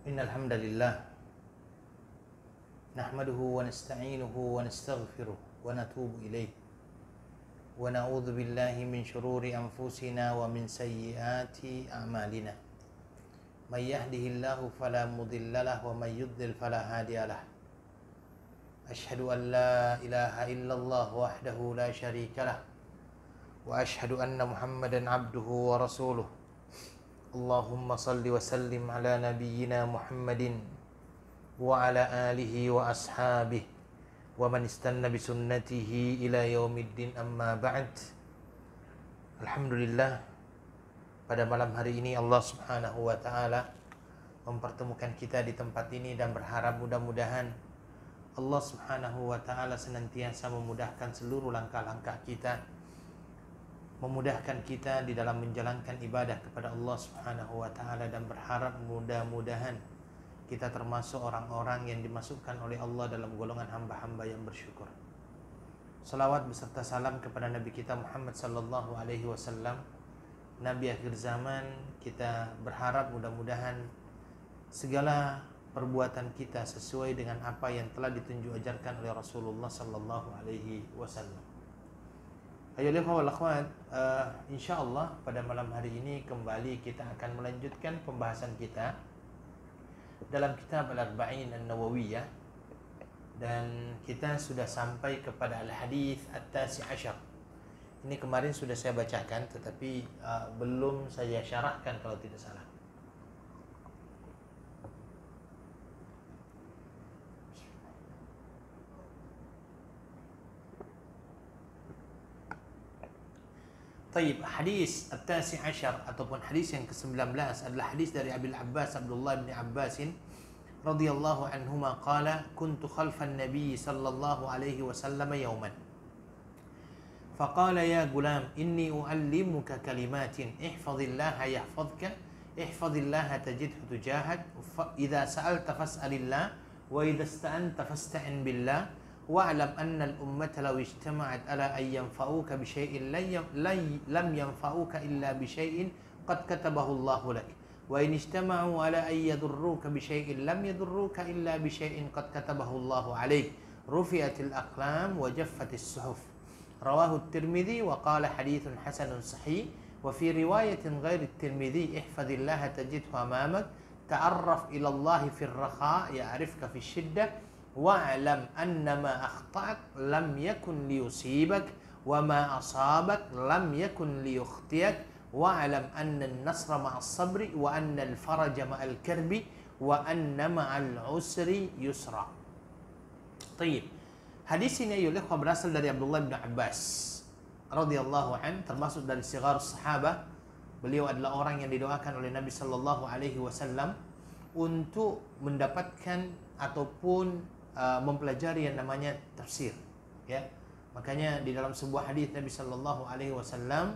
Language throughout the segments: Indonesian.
Innal hamdalillah nahmaduhu wa nasta'inuhu wa nastaghfiruh wa natubu ilaih wa na'udzu billahi min shururi anfusina wa min sayyiati a'malina. May yahdihillahu fala mudhillalah wa may yudlil fala hadiyalah. Asyhadu an la ilaha illallah wahdahu la syarikalah wa asyhadu anna Muhammadan abduhu wa rasuluh. Allahumma salli wa sallim ala nabiyyina Muhammadin wa ala alihi wa ashabihi wa man istanna bi sunnatihi ila yaumiddin, amma ba'd. Alhamdulillah, pada malam hari ini Allah Subhanahu wa taala mempertemukan kita di tempat ini dan berharap mudah-mudahan Allah Subhanahu wa taala senantiasa memudahkan seluruh langkah-langkah kita, memudahkan kita di dalam menjalankan ibadah kepada Allah Subhanahu wa taala, dan berharap mudah-mudahan kita termasuk orang-orang yang dimasukkan oleh Allah dalam golongan hamba-hamba yang bersyukur. Salawat beserta salam kepada Nabi kita Muhammad sallallahu alaihi wasallam, Nabi akhir zaman. Kita berharap mudah-mudahan segala perbuatan kita sesuai dengan apa yang telah ditunjuk ajarkan oleh Rasulullah sallallahu alaihi wasallam. Ayo wal akhwat, insyaallah pada malam hari ini kembali kita akan melanjutkan pembahasan kita dalam kitab Al-Arba'in An-Nawawiyah, dan kita sudah sampai kepada Al-Hadits At-Tasi' Asyar. Ini kemarin sudah saya bacakan tetapi belum saya syarahkan kalau tidak salah. Taib, hadis At-Tasi' Asyar ataupun hadis yang ke-19 adalah hadis dari Abil Abbas Abdullah bin Abbas radhiyallahu anhuma qala kuntu khalfan nabiy sallallahu alaihi wasallam yawman faqala ya gulam inni uallimuka kalimatin ihfazillaha yahfazka ihfazillaha tajidhu tujahak idza sa'alta fas'alillah wa idza ista'anta fasta'in billah wa'lam anna al-ummata law ijtama'at ala an yanfa'uka bi syai'in lam yanfa'uka illa bi syai'in qad katabahu Allahu lak wa in ijtama'u ala an yadurruka bi syai'in lam yadurruka illa bi syai'in qad katabahu Allahu 'alaik rufi'atil aqlam wa jaffatis suhuf. Rawahu at-Tirmidzi wa qala haditsun hasanun sahih. Wa fi riwayatin ghairi at-Tirmidzi ihfazillaha tajidhu amamak ta'arraf ila Allah fi ar-rakha ya'rifka fi ash-shiddah wa'lam annama akhta'ak lam yakun liyusibak wa ma asabak lam yakun liyukhtiyak wa'lam anna an-nasra ma'as sabri wa anna al-faraja ma'al karbi wa anna ma'al usri yusra. Tayyib. Hadis ini ayuhah berasal dari Abdullah bin Abbas radhiyallahu an, termasuk dari sigharus sahabah. Beliau adalah orang yang didoakan oleh Nabi sallallahu alaihi wasallam untuk mendapatkan ataupun mempelajari yang namanya tafsir, ya. Makanya di dalam sebuah hadis Nabi sallallahu alaihi wasallam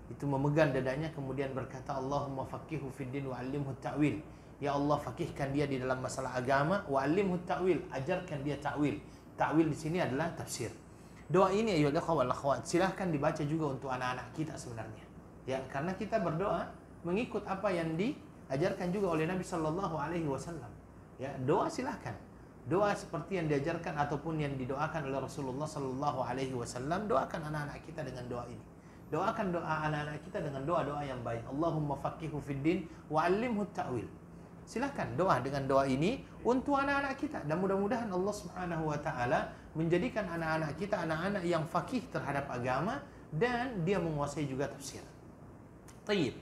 itu memegang dadanya kemudian berkata, Allahumma faqihu fid din wa 'allimhu ta'wil. Ya Allah, fakihkan dia di dalam masalah agama, wa 'allimhu ta'wil, ajarkan dia ta'wil. Ta'wil di sini adalah tafsir. Doa ini ayo wal akhwat silahkan dibaca juga untuk anak-anak kita sebenarnya, ya, karena kita berdoa mengikut apa yang diajarkan juga oleh Nabi sallallahu alaihi wasallam, ya. Doa silahkan. Doa seperti yang diajarkan ataupun yang didoakan oleh Rasulullah sallallahu alaihi wasallam, doakan anak-anak kita dengan doa ini. Doakan doa anak-anak kita dengan doa-doa yang baik. Allahumma faqihu fid din wa 'allimhu ta'wil. Silakan doa dengan doa ini untuk anak-anak kita, dan mudah-mudahan Allah Subhanahu wa taala menjadikan anak-anak kita anak-anak yang faqih terhadap agama dan dia menguasai juga tafsir. Tayyib.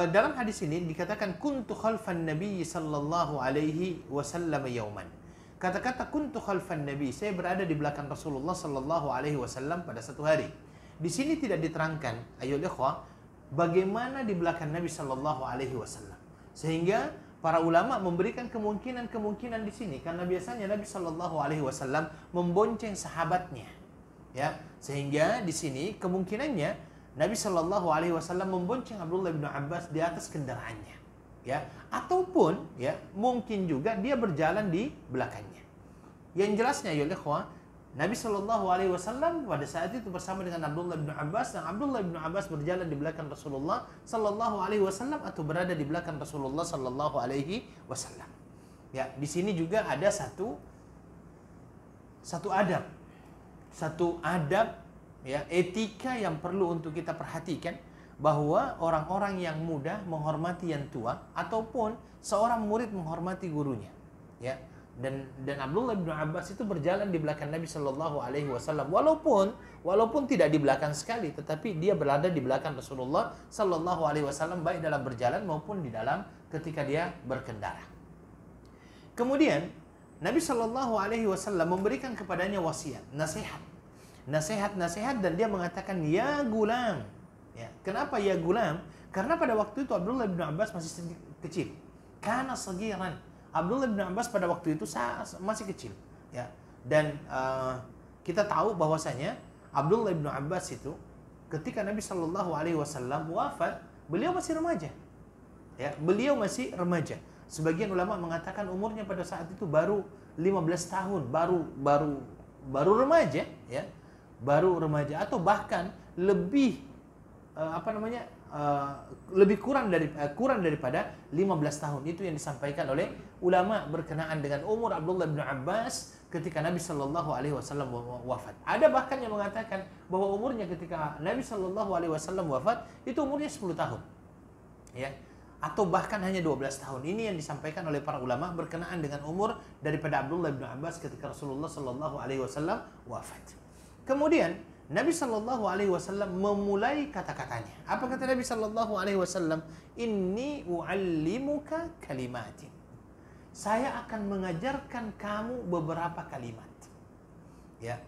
Dalam hadis ini dikatakan kuntu khalfan nabi sallallahu alaihi wasallam yauman. Kata-kata kuntu khalfan nabi, saya berada di belakang Rasulullah sallallahu alaihi wasallam pada satu hari. Di sini tidak diterangkan ayoul ikhwah bagaimana di belakang Nabi sallallahu alaihi wasallam. Sehingga para ulama memberikan kemungkinan di sini karena biasanya Nabi sallallahu alaihi wasallam membonceng sahabatnya, ya. Sehingga di sini kemungkinannya Nabi Shallallahu Alaihi Wasallam membonceng Abdullah bin Abbas di atas kendaraannya, ya, ataupun ya mungkin juga dia berjalan di belakangnya. Yang jelasnya ya ikhwah, Nabi Shallallahu Alaihi Wasallam pada saat itu bersama dengan Abdullah bin Abbas, dan Abdullah bin Abbas berjalan di belakang Rasulullah Shallallahu Alaihi Wasallam atau berada di belakang Rasulullah Shallallahu Alaihi Wasallam. Ya, di sini juga ada satu adab, ya, etika yang perlu untuk kita perhatikan, bahwa orang-orang yang muda menghormati yang tua ataupun seorang murid menghormati gurunya, ya. Dan Abdullah bin Abbas itu berjalan di belakang Nabi Shallallahu Alaihi Wasallam, walaupun tidak di belakang sekali, tetapi dia berada di belakang Rasulullah Shallallahu Alaihi Wasallam, baik dalam berjalan maupun di dalam ketika dia berkendara. Kemudian Nabi Shallallahu Alaihi Wasallam memberikan kepadanya wasiat, nasihat, dan dia mengatakan, ya gulam. Ya, kenapa ya gulam? Karena pada waktu itu Abdullah bin Abbas masih kecil, kana sagiran. Abdullah bin Abbas pada waktu itu masih kecil, ya. Dan kita tahu bahwasanya Abdullah bin Abbas itu ketika Nabi Shallallahu Alaihi Wasallam wafat, beliau masih remaja, ya. Beliau masih remaja. Sebagian ulama mengatakan umurnya pada saat itu baru 15 tahun, baru remaja, ya, baru remaja, atau bahkan lebih lebih kurang daripada 15 tahun. Itu yang disampaikan oleh ulama berkenaan dengan umur Abdullah bin Abbas ketika Nabi Shallallahu Alaihi Wasallam wafat. Ada bahkan yang mengatakan bahwa umurnya ketika Nabi Shallallahu Alaihi Wasallam wafat itu umurnya 10 tahun, ya, atau bahkan hanya 12 tahun. Ini yang disampaikan oleh para ulama berkenaan dengan umur daripada Abdullah bin Abbas ketika Rasulullah Shallallahu Alaihi Wasallam wafat. Kemudian Nabi Shallallahu Alaihi Wasallam memulai kata-katanya. Apa kata Nabi Shallallahu Alaihi Wasallam? Inni u'allimuka kalimatin. Saya akan mengajarkan kamu beberapa kalimat. Ya,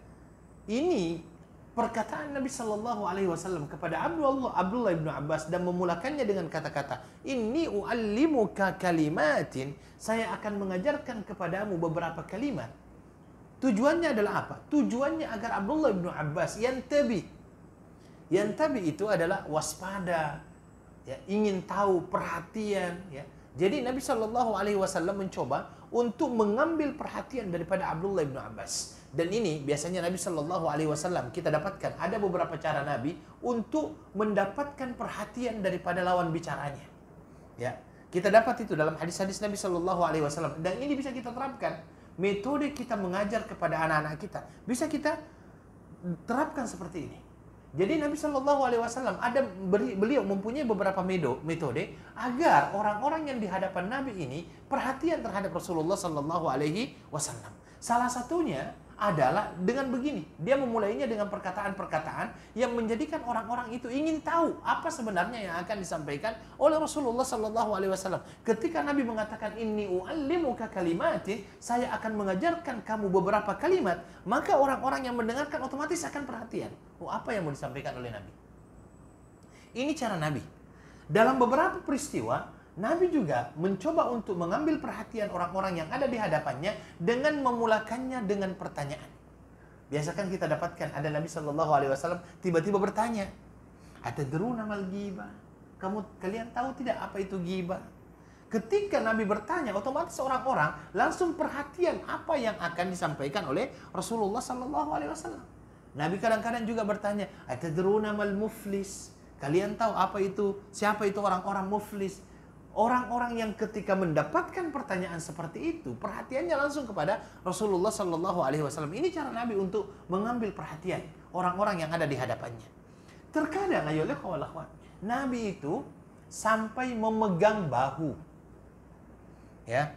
ini perkataan Nabi Shallallahu Alaihi Wasallam kepada Abdullah bin Abbas, dan memulakannya dengan kata-kata Inni u'allimuka kalimatin. Saya akan mengajarkan kepadamu beberapa kalimat. Tujuannya adalah apa? Tujuannya agar Abdullah bin Abbas yantabi itu adalah waspada, ya, ingin tahu, perhatian, ya. Jadi Nabi Shallallahu Alaihi Wasallam mencoba untuk mengambil perhatian daripada Abdullah bin Abbas. Dan ini biasanya Nabi Shallallahu Alaihi Wasallam kita dapatkan ada beberapa cara Nabi untuk mendapatkan perhatian daripada lawan bicaranya. Ya, kita dapat itu dalam hadis-hadis Nabi Shallallahu Alaihi Wasallam, dan ini bisa kita terapkan. Metode kita mengajar kepada anak-anak kita bisa kita terapkan seperti ini. Jadi Nabi Shallallahu Alaihi Wasallam beliau mempunyai beberapa metode agar orang-orang yang di hadapan Nabi ini perhatian terhadap Rasulullah Shallallahu Alaihi Wasallam. Salah satunya adalah dengan begini. Dia memulainya dengan perkataan-perkataan yang menjadikan orang-orang itu ingin tahu apa sebenarnya yang akan disampaikan oleh Rasulullah Sallallahu Alaihi Wasallam. Ketika Nabi mengatakan inni u'allimuka kalimatin, saya akan mengajarkan kamu beberapa kalimat, maka orang-orang yang mendengarkan otomatis akan perhatian. Oh, apa yang mau disampaikan oleh Nabi? Ini cara Nabi. Dalam beberapa peristiwa, Nabi juga mencoba untuk mengambil perhatian orang-orang yang ada di hadapannya dengan memulakannya dengan pertanyaan. Biasakan kita dapatkan ada Nabi Shallallahu Alaihi Wasallam tiba-tiba bertanya, "Atadruna mal ghibah?" Kalian tahu tidak apa itu ghibah? Ketika Nabi bertanya, otomatis orang-orang langsung perhatian apa yang akan disampaikan oleh Rasulullah Shallallahu Alaihi Wasallam. Nabi kadang-kadang juga bertanya, "Atadruna mal muflis?" Kalian tahu apa itu? Siapa itu orang-orang muflis? Orang-orang yang ketika mendapatkan pertanyaan seperti itu, perhatiannya langsung kepada Rasulullah Sallallahu Alaihi Wasallam. Ini cara Nabi untuk mengambil perhatian orang-orang yang ada di hadapannya. Terkadang, Nabi itu sampai memegang bahu, ya,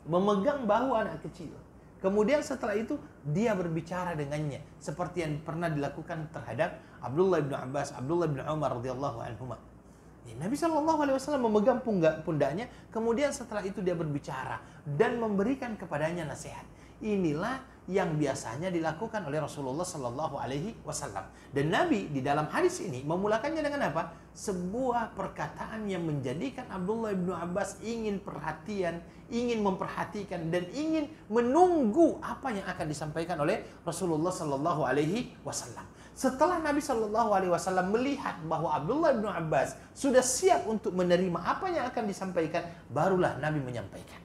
memegang bahu anak kecil. Kemudian setelah itu dia berbicara dengannya, seperti yang pernah dilakukan terhadap Abdullah bin Abbas, Abdullah bin Umar radhiyallahu anhuma. Nabi Shallallahu Alaihi Wasallam memegang pundaknya, kemudian setelah itu dia berbicara dan memberikan kepadanya nasihat. Inilah yang biasanya dilakukan oleh Rasulullah Shallallahu Alaihi Wasallam. Dan Nabi di dalam hadis ini memulakannya dengan apa? Sebuah perkataan yang menjadikan Abdullah bin Abbas ingin perhatian, ingin memperhatikan dan ingin menunggu apa yang akan disampaikan oleh Rasulullah Shallallahu Alaihi Wasallam. Setelah Nabi Shallallahu Alaihi Wasallam melihat bahwa Abdullah bin Abbas sudah siap untuk menerima apa yang akan disampaikan, barulah Nabi menyampaikan.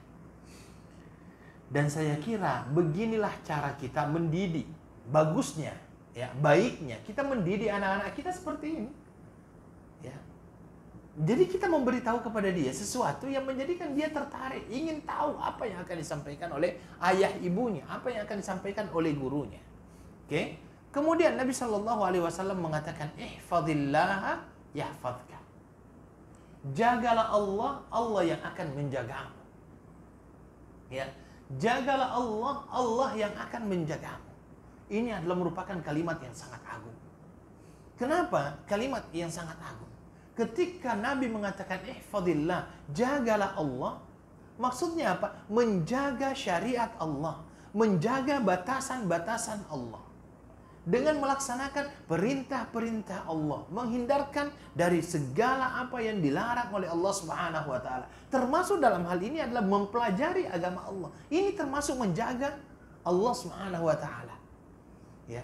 Dan saya kira beginilah cara kita mendidik bagusnya, ya, baiknya kita mendidik anak-anak kita seperti ini. Ya. Jadi kita memberitahu kepada dia sesuatu yang menjadikan dia tertarik, ingin tahu apa yang akan disampaikan oleh ayah ibunya, apa yang akan disampaikan oleh gurunya. Oke? Kemudian Nabi Shallallahu Alaihi Wasallam mengatakan, ihfadillah yahfadka. Jagalah Allah, Allah yang akan menjagamu. Ya, jagalah Allah, Allah yang akan menjagamu. Ini adalah merupakan kalimat yang sangat agung. Kenapa kalimat yang sangat agung? Ketika Nabi mengatakan ihfadillah, jagalah Allah, maksudnya apa? Menjaga syariat Allah, menjaga batasan-batasan Allah. Dengan melaksanakan perintah-perintah Allah, menghindarkan dari segala apa yang dilarang oleh Allah Subhanahu wa taala. Termasuk dalam hal ini adalah mempelajari agama Allah. Ini termasuk menjaga Allah Subhanahu wa taala. Ya.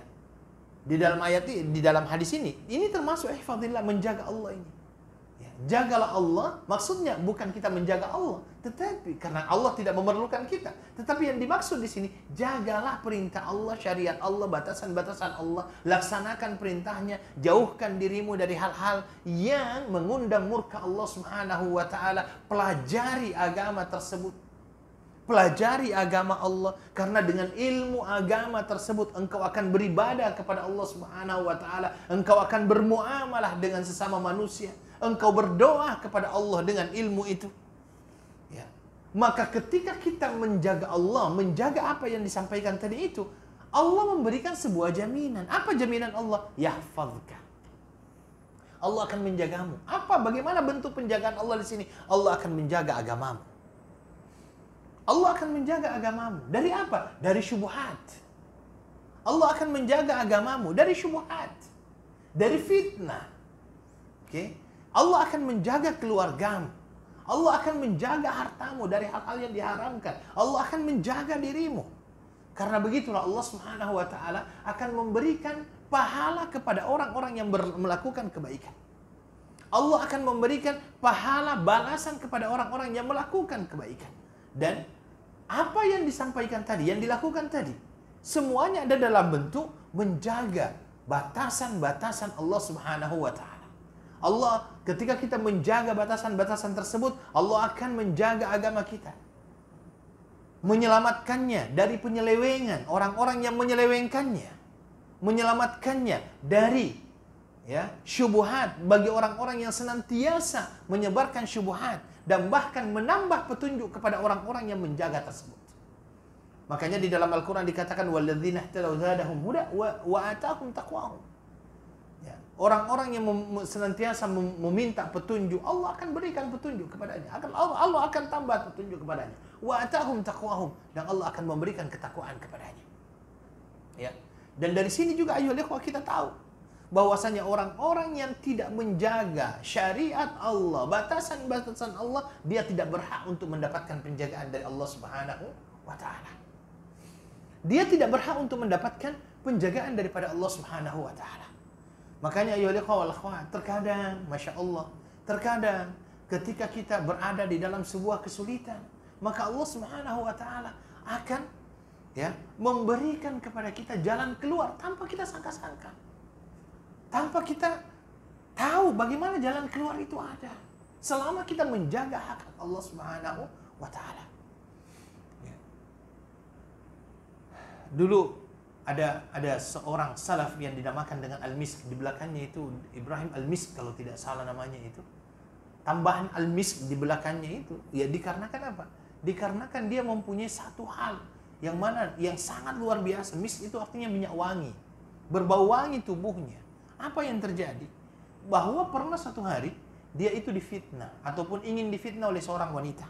Di dalam ayat ini, di dalam hadis ini termasuk ihfadillah, menjaga Allah ini. Ya, jagalah Allah, maksudnya bukan kita menjaga Allah, tetapi karena Allah tidak memerlukan kita. Tetapi yang dimaksud di sini, jagalah perintah Allah, syariat Allah, batasan-batasan Allah, laksanakan perintahnya, jauhkan dirimu dari hal-hal yang mengundang murka Allah Subhanahu wa taala. Pelajari agama tersebut. Pelajari agama Allah, karena dengan ilmu agama tersebut engkau akan beribadah kepada Allah Subhanahu wa taala, engkau akan bermuamalah dengan sesama manusia, engkau berdoa kepada Allah dengan ilmu itu. Ya. Maka ketika kita menjaga Allah, menjaga apa yang disampaikan tadi itu, Allah memberikan sebuah jaminan. Apa jaminan Allah? Yahfazka. Allah akan menjagamu. Apa? Bagaimana bentuk penjagaan Allah di sini? Allah akan menjaga agamamu. Allah akan menjaga agamamu. Dari apa? Dari syubhat. Allah akan menjaga agamamu dari syubhat. Dari fitnah. Oke? Allah akan menjaga keluargamu. Allah akan menjaga hartamu dari hal-hal yang diharamkan. Allah akan menjaga dirimu. Karena begitulah Allah Subhanahu wa taala akan memberikan pahala kepada orang-orang yang melakukan kebaikan. Allah akan memberikan pahala balasan kepada orang-orang yang melakukan kebaikan. Dan apa yang disampaikan tadi, yang dilakukan tadi, semuanya ada dalam bentuk menjaga batasan-batasan Allah Subhanahu wa taala. Allah, ketika kita menjaga batasan-batasan tersebut, Allah akan menjaga agama kita. Menyelamatkannya dari penyelewengan orang-orang yang menyelewengkannya. Menyelamatkannya dari syubhat bagi orang-orang yang senantiasa menyebarkan syubhat dan bahkan menambah petunjuk kepada orang-orang yang menjaga tersebut. Makanya di dalam Al-Quran dikatakan walladzina ihtadaw zadahum huda wa atahum taqwahum. Ya, orang-orang yang senantiasa meminta petunjuk, Allah akan berikan petunjuk kepadanya. Allah akan tambah petunjuk kepadanya. Wa atahum taqwahum, dan Allah akan memberikan ketakwaan kepadanya. Ya. Dan dari sini juga ayo ikhwah kita tahu bahwasanya orang-orang yang tidak menjaga syariat Allah, batasan-batasan Allah, dia tidak berhak untuk mendapatkan penjagaan dari Allah Subhanahu wa taala. Dia tidak berhak untuk mendapatkan penjagaan daripada Allah Subhanahu wa taala. Makanya ayo wal akhwat, terkadang Masya Allah, terkadang ketika kita berada di dalam sebuah kesulitan, maka Allah Subhanahu wa taala akan memberikan kepada kita jalan keluar tanpa kita sangka-sangka. Tanpa kita tahu bagaimana jalan keluar itu ada. Selama kita menjaga hak Allah Subhanahu wa ta'ala. Ya. Dulu ada seorang salaf yang dinamakan dengan Al-Misk. Di belakangnya itu Ibrahim Al-Misk kalau tidak salah namanya itu. Tambahan Al-Misk di belakangnya itu. Ya dikarenakan apa? Dikarenakan dia mempunyai satu hal yang sangat luar biasa. Misk itu artinya minyak wangi. Berbau wangi tubuhnya. Apa yang terjadi? Bahwa pernah satu hari dia itu difitnah ataupun ingin difitnah oleh seorang wanita.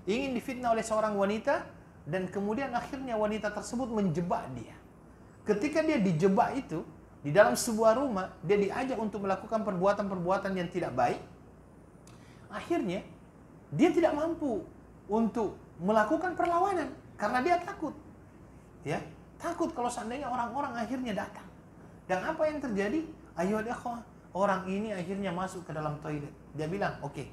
Ingin difitnah oleh seorang wanita dan kemudian akhirnya wanita tersebut menjebak dia. Ketika dia dijebak itu di dalam sebuah rumah, dia diajak untuk melakukan perbuatan-perbuatan yang tidak baik. Akhirnya dia tidak mampu untuk melakukan perlawanan karena dia takut. Ya, takut kalau seandainya orang-orang akhirnya datang. Dan apa yang terjadi? Ayo ikhwah, orang ini akhirnya masuk ke dalam toilet. Dia bilang, oke,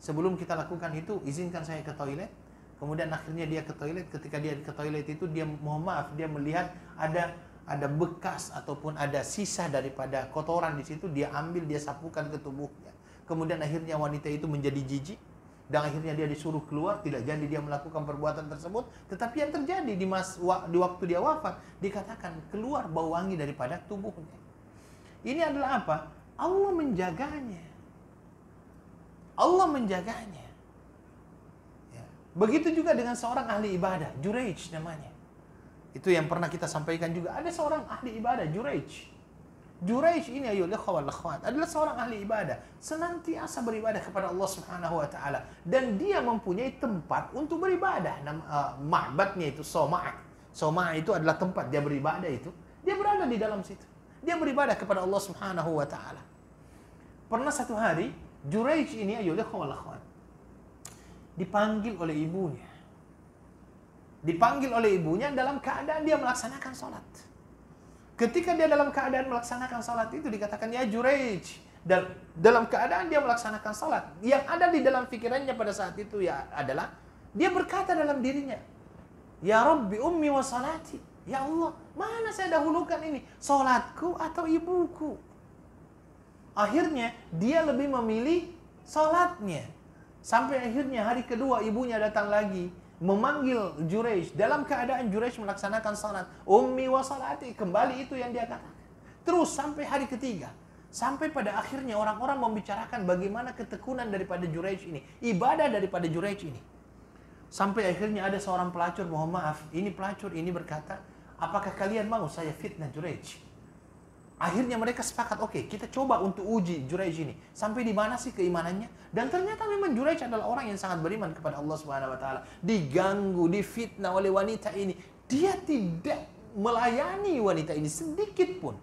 sebelum kita lakukan itu, izinkan saya ke toilet. Kemudian akhirnya dia ke toilet. Ketika dia ke toilet itu, dia mohon maaf, dia melihat ada ada bekas ataupun ada sisa daripada kotoran di situ, dia ambil, dia sapukan ke tubuhnya. Kemudian akhirnya wanita itu menjadi jijik dan akhirnya dia disuruh keluar, tidak jadi dia melakukan perbuatan tersebut. Tetapi yang terjadi di waktu dia wafat, dikatakan keluar bau wangi daripada tubuhnya. Ini adalah apa? Allah menjaganya. Allah menjaganya. Ya. Begitu juga dengan seorang ahli ibadah, Juraij namanya. Itu yang pernah kita sampaikan juga. Ada seorang ahli ibadah, Juraij. Juraij ini ayo ikhwal akhwat adalah seorang ahli ibadah, senantiasa beribadah kepada Allah Subhanahu wa taala, dan dia mempunyai tempat untuk beribadah. Ma'badnya itu Soma'ah. Soma'ah itu adalah tempat dia beribadah itu. Dia berada di dalam situ. Dia beribadah kepada Allah Subhanahu wa taala. Pernah satu hari Juraij ini ayo ikhwal akhwat dipanggil oleh ibunya. Dipanggil oleh ibunya dalam keadaan dia melaksanakan sholat. Ketika dia dalam keadaan melaksanakan sholat itu dikatakan, ya Juraij. Dan dalam keadaan dia melaksanakan sholat, yang ada di dalam pikirannya pada saat itu ya adalah, dia berkata dalam dirinya, ya Rabbi ummi wa salati. Ya Allah, mana saya dahulukan ini? Sholatku atau ibuku? Akhirnya dia lebih memilih sholatnya. Sampai akhirnya hari kedua ibunya datang lagi memanggil Juraij dalam keadaan Juraij melaksanakan salat. Ummi wa salati, kembali itu yang dia katakan. Terus sampai hari ketiga, sampai pada akhirnya orang-orang membicarakan bagaimana ketekunan daripada Juraij ini, ibadah daripada Juraij ini. Sampai akhirnya ada seorang pelacur, mohon maaf, ini pelacur ini berkata, apakah kalian mau saya fitnah Juraij? Akhirnya mereka sepakat, oke, kita coba untuk uji Juraij ini. Sampai di mana sih keimanannya? Dan ternyata memang Juraij adalah orang yang sangat beriman kepada Allah Subhanahu wa taala. Diganggu, difitnah oleh wanita ini. Dia tidak melayani wanita ini sedikit pun.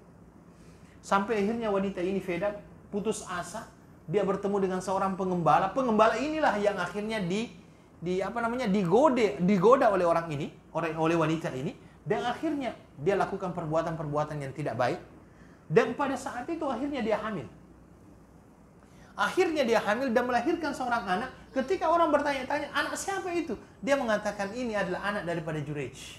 Sampai akhirnya wanita ini fed up, putus asa. Dia bertemu dengan seorang pengembala. Pengembala inilah yang akhirnya digoda oleh orang ini, oleh wanita ini. Dan akhirnya dia lakukan perbuatan-perbuatan yang tidak baik. Dan pada saat itu akhirnya dia hamil. Akhirnya dia hamil dan melahirkan seorang anak. Ketika orang bertanya-tanya, anak siapa itu? Dia mengatakan ini adalah anak daripada Juraij.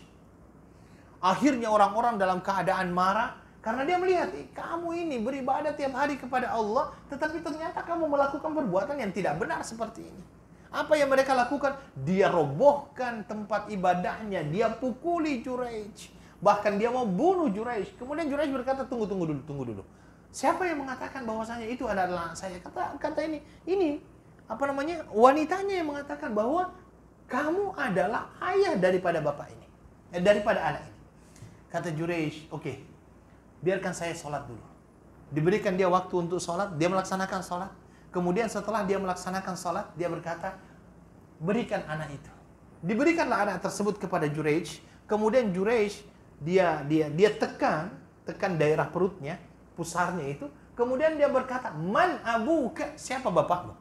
Akhirnya orang-orang dalam keadaan marah. Karena dia melihat, kamu ini beribadah tiap hari kepada Allah, tetapi ternyata kamu melakukan perbuatan yang tidak benar seperti ini. Apa yang mereka lakukan? Dia robohkan tempat ibadahnya. Dia pukuli Juraij. Bahkan dia mau bunuh Juraij. Kemudian Juraij berkata, tunggu dulu. Siapa yang mengatakan bahwasanya itu adalah saya? Kata ini wanitanya yang mengatakan bahwa kamu adalah ayah daripada bapak ini, daripada anak ini. Kata Juraij, oke, biarkan saya sholat dulu. Diberikan dia waktu untuk sholat, dia melaksanakan sholat. Kemudian setelah dia melaksanakan sholat, dia berkata, berikan anak itu. Diberikanlah anak tersebut kepada Juraij. Kemudian Juraij dia tekan daerah perutnya, pusarnya itu. Kemudian dia berkata, man abuka, siapa bapakmu?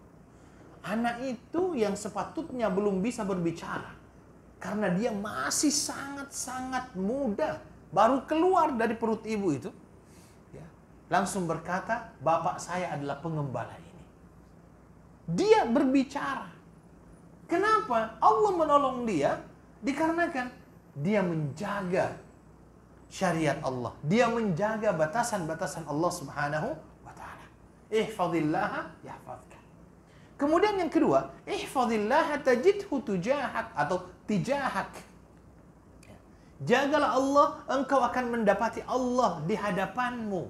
Anak itu yang sepatutnya belum bisa berbicara karena dia masih sangat-sangat muda, baru keluar dari perut ibu itu, ya, langsung berkata, bapak saya adalah pengembala ini. Dia berbicara. Kenapa? Allah menolong dia dikarenakan dia menjaga syariat Allah. Dia menjaga batasan-batasan Allah Subhanahu wa taala. Ihfazillaha yahfazka. Kemudian yang kedua, ihfazillaha tajidhu tujahak atau tijahak. Jagalah Allah, engkau akan mendapati Allah di hadapanmu.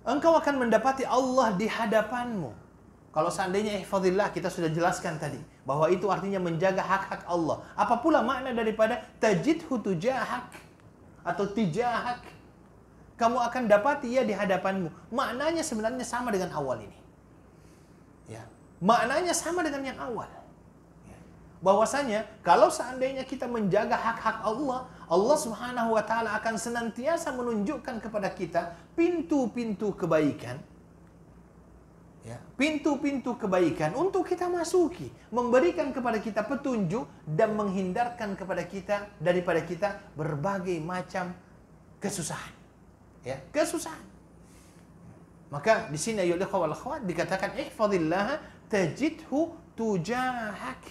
Engkau akan mendapati Allah di hadapanmu. Kalau seandainya ihfazillah, kita sudah jelaskan tadi bahwa itu artinya menjaga hak-hak Allah. Apa pula makna daripada tajidhu tujahak atau tijahak? Kamu akan dapati ia di hadapanmu. Maknanya sebenarnya sama dengan awal ini. Ya, maknanya sama dengan yang awal. Ya. Bahwasanya kalau seandainya kita menjaga hak-hak Allah, Allah Subhanahu wa taala akan senantiasa menunjukkan kepada kita pintu-pintu kebaikan. Ya, pintu-pintu kebaikan untuk kita masuki, memberikan kepada kita petunjuk dan menghindarkan kepada kita daripada kita berbagai macam kesusahan. Ya, kesusahan. Maka di sini ayyuhal ikhwah wal akhwat dikatakan ihfazillah tajidhu tujahak.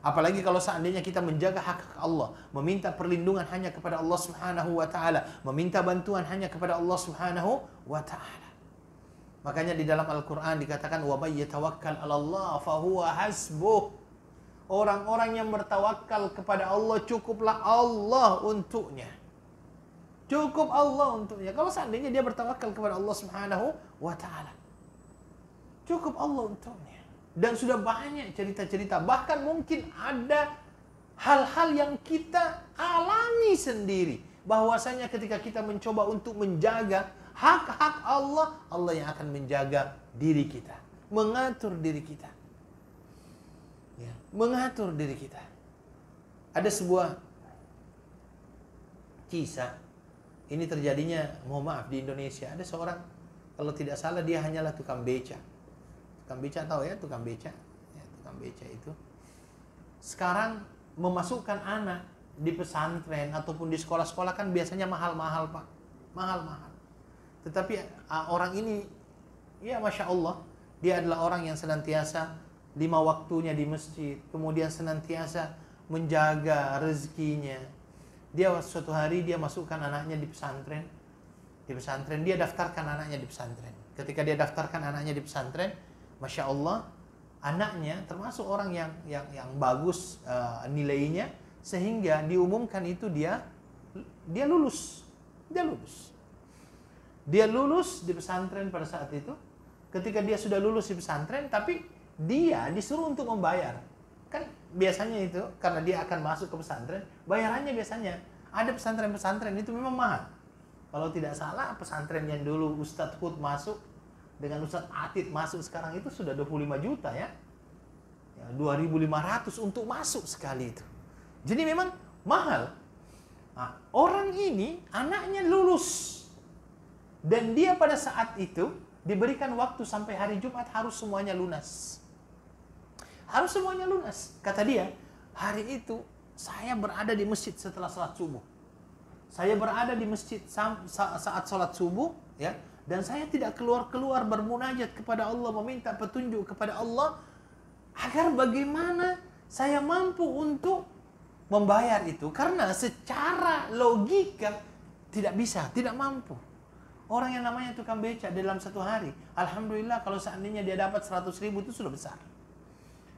Apalagi kalau seandainya kita menjaga hak Allah, meminta perlindungan hanya kepada Allah Subhanahu wa taala, meminta bantuan hanya kepada Allah Subhanahu wa taala. Makanya di dalam Al-Qur'an dikatakan wa may yatawakkal 'alallah fa huwa hasbuh. Orang-orang yang bertawakal kepada Allah, cukuplah Allah untuknya. Cukup Allah untuknya. Kalau seandainya dia bertawakal kepada Allah Subhanahu wa taala, cukup Allah untuknya. Dan sudah banyak cerita-cerita, bahkan mungkin ada hal-hal yang kita alami sendiri, bahwasanya ketika kita mencoba untuk menjaga hak-hak Allah, Allah yang akan menjaga diri kita, mengatur diri kita. Ya, mengatur diri kita. Ada sebuah kisah, ini terjadinya, mohon maaf, di Indonesia. Ada seorang, kalau tidak salah dia hanyalah tukang beca. Tukang beca, tahu ya tukang beca? Ya, tukang beca itu sekarang memasukkan anak di pesantren ataupun di sekolah-sekolah kan biasanya mahal-mahal, Pak. Mahal-mahal. Tetapi orang ini, ya Masya Allah, dia adalah orang yang senantiasa 5 waktunya di masjid, kemudian senantiasa menjaga rezekinya. Dia suatu hari dia masukkan anaknya di pesantren. Di pesantren dia daftarkan anaknya di pesantren. Ketika dia daftarkan anaknya di pesantren, Masya Allah, anaknya termasuk orang yang bagus nilainya, sehingga diumumkan itu dia lulus. Dia lulus di pesantren pada saat itu. Ketika dia sudah lulus di pesantren, tapi dia disuruh untuk membayar. Kan biasanya itu, karena dia akan masuk ke pesantren, bayarannya biasanya, ada pesantren-pesantren itu memang mahal. Kalau tidak salah, pesantren yang dulu Ustadz Hud masuk, dengan Ustadz Atid masuk sekarang itu sudah 25 juta ya. 2.500 untuk masuk sekali itu. Jadi memang mahal. Nah, orang ini, anaknya lulus. Dan dia pada saat itu, diberikan waktu sampai hari Jumat harus semuanya lunas. Harus semuanya lunas. Kata dia, hari itu saya berada di masjid setelah salat subuh. Saya berada di masjid saat salat subuh, ya, dan saya tidak keluar-keluar bermunajat kepada Allah, meminta petunjuk kepada Allah agar bagaimana saya mampu untuk membayar itu, karena secara logika tidak bisa, tidak mampu. Orang yang namanya tukang beca dalam satu hari, alhamdulillah kalau seandainya dia dapat 100.000 itu sudah besar.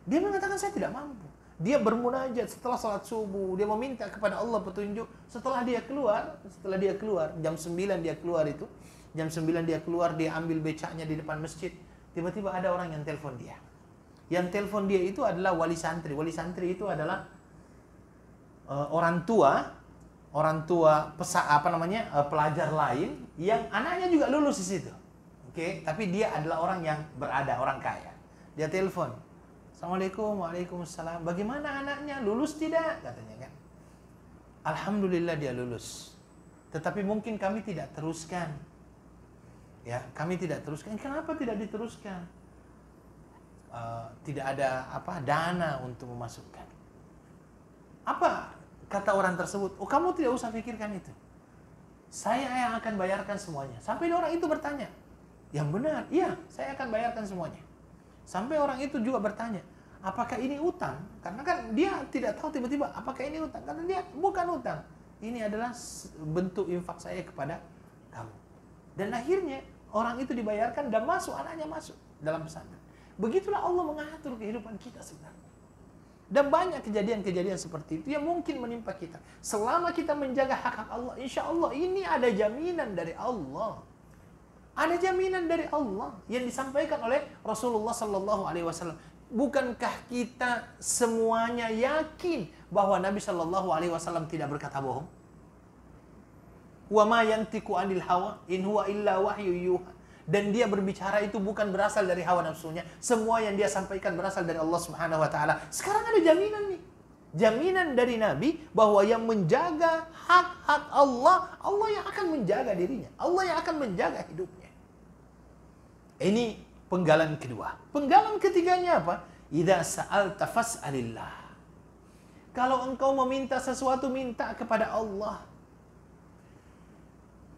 Dia mengatakan saya tidak mampu. Dia bermunajat setelah salat subuh, dia meminta kepada Allah petunjuk. Setelah dia keluar jam 9 dia keluar itu. Jam 9 dia keluar, dia ambil becaknya di depan masjid. Tiba-tiba ada orang yang telepon dia. Yang telepon dia itu adalah wali santri. Wali santri itu adalah orang tua pelajar lain yang anaknya juga lulus di situ. Oke, tapi dia adalah orang yang berada, orang kaya. Dia telepon. Assalamualaikum, waalaikumsalam. Bagaimana anaknya? Lulus tidak? Katanya kan. Alhamdulillah dia lulus. Tetapi mungkin kami tidak teruskan. Ya, kami tidak teruskan. Kenapa tidak diteruskan? Tidak ada dana untuk memasukkan. Apa kata orang tersebut? Oh, kamu tidak usah pikirkan itu. Saya yang akan bayarkan semuanya. Sampai orang itu bertanya, yang benar? Iya, saya akan bayarkan semuanya. Sampai orang itu juga bertanya, apakah ini utang? Karena kan dia tidak tahu tiba-tiba, apakah ini utang? Karena dia bukan utang. Ini adalah bentuk infak saya kepada kamu. Dan akhirnya orang itu dibayarkan dan anaknya masuk dalam pesantren. Begitulah Allah mengatur kehidupan kita sebenarnya. Dan banyak kejadian-kejadian seperti itu yang mungkin menimpa kita. Selama kita menjaga hak-hak Allah, insya Allah ini ada jaminan dari Allah. Ada jaminan dari Allah yang disampaikan oleh Rasulullah Sallallahu Alaihi Wasallam. Bukankah kita semuanya yakin bahwa Nabi Sallallahu Alaihi Wasallam tidak berkata bohong? Wa ma yantiqu anil hawa in huwa illa wahyu yuha. Dan dia berbicara itu bukan berasal dari hawa nafsunya. Semua yang dia sampaikan berasal dari Allah Subhanahu Wa Taala. Sekarang ada jaminan nih. Jaminan dari Nabi bahwa yang menjaga hak-hak Allah, Allah yang akan menjaga dirinya. Allah yang akan menjaga hidupnya. Ini penggalan kedua. Penggalan ketiganya apa? Idza sa'alta fas'alillah. Kalau engkau meminta sesuatu, minta kepada Allah.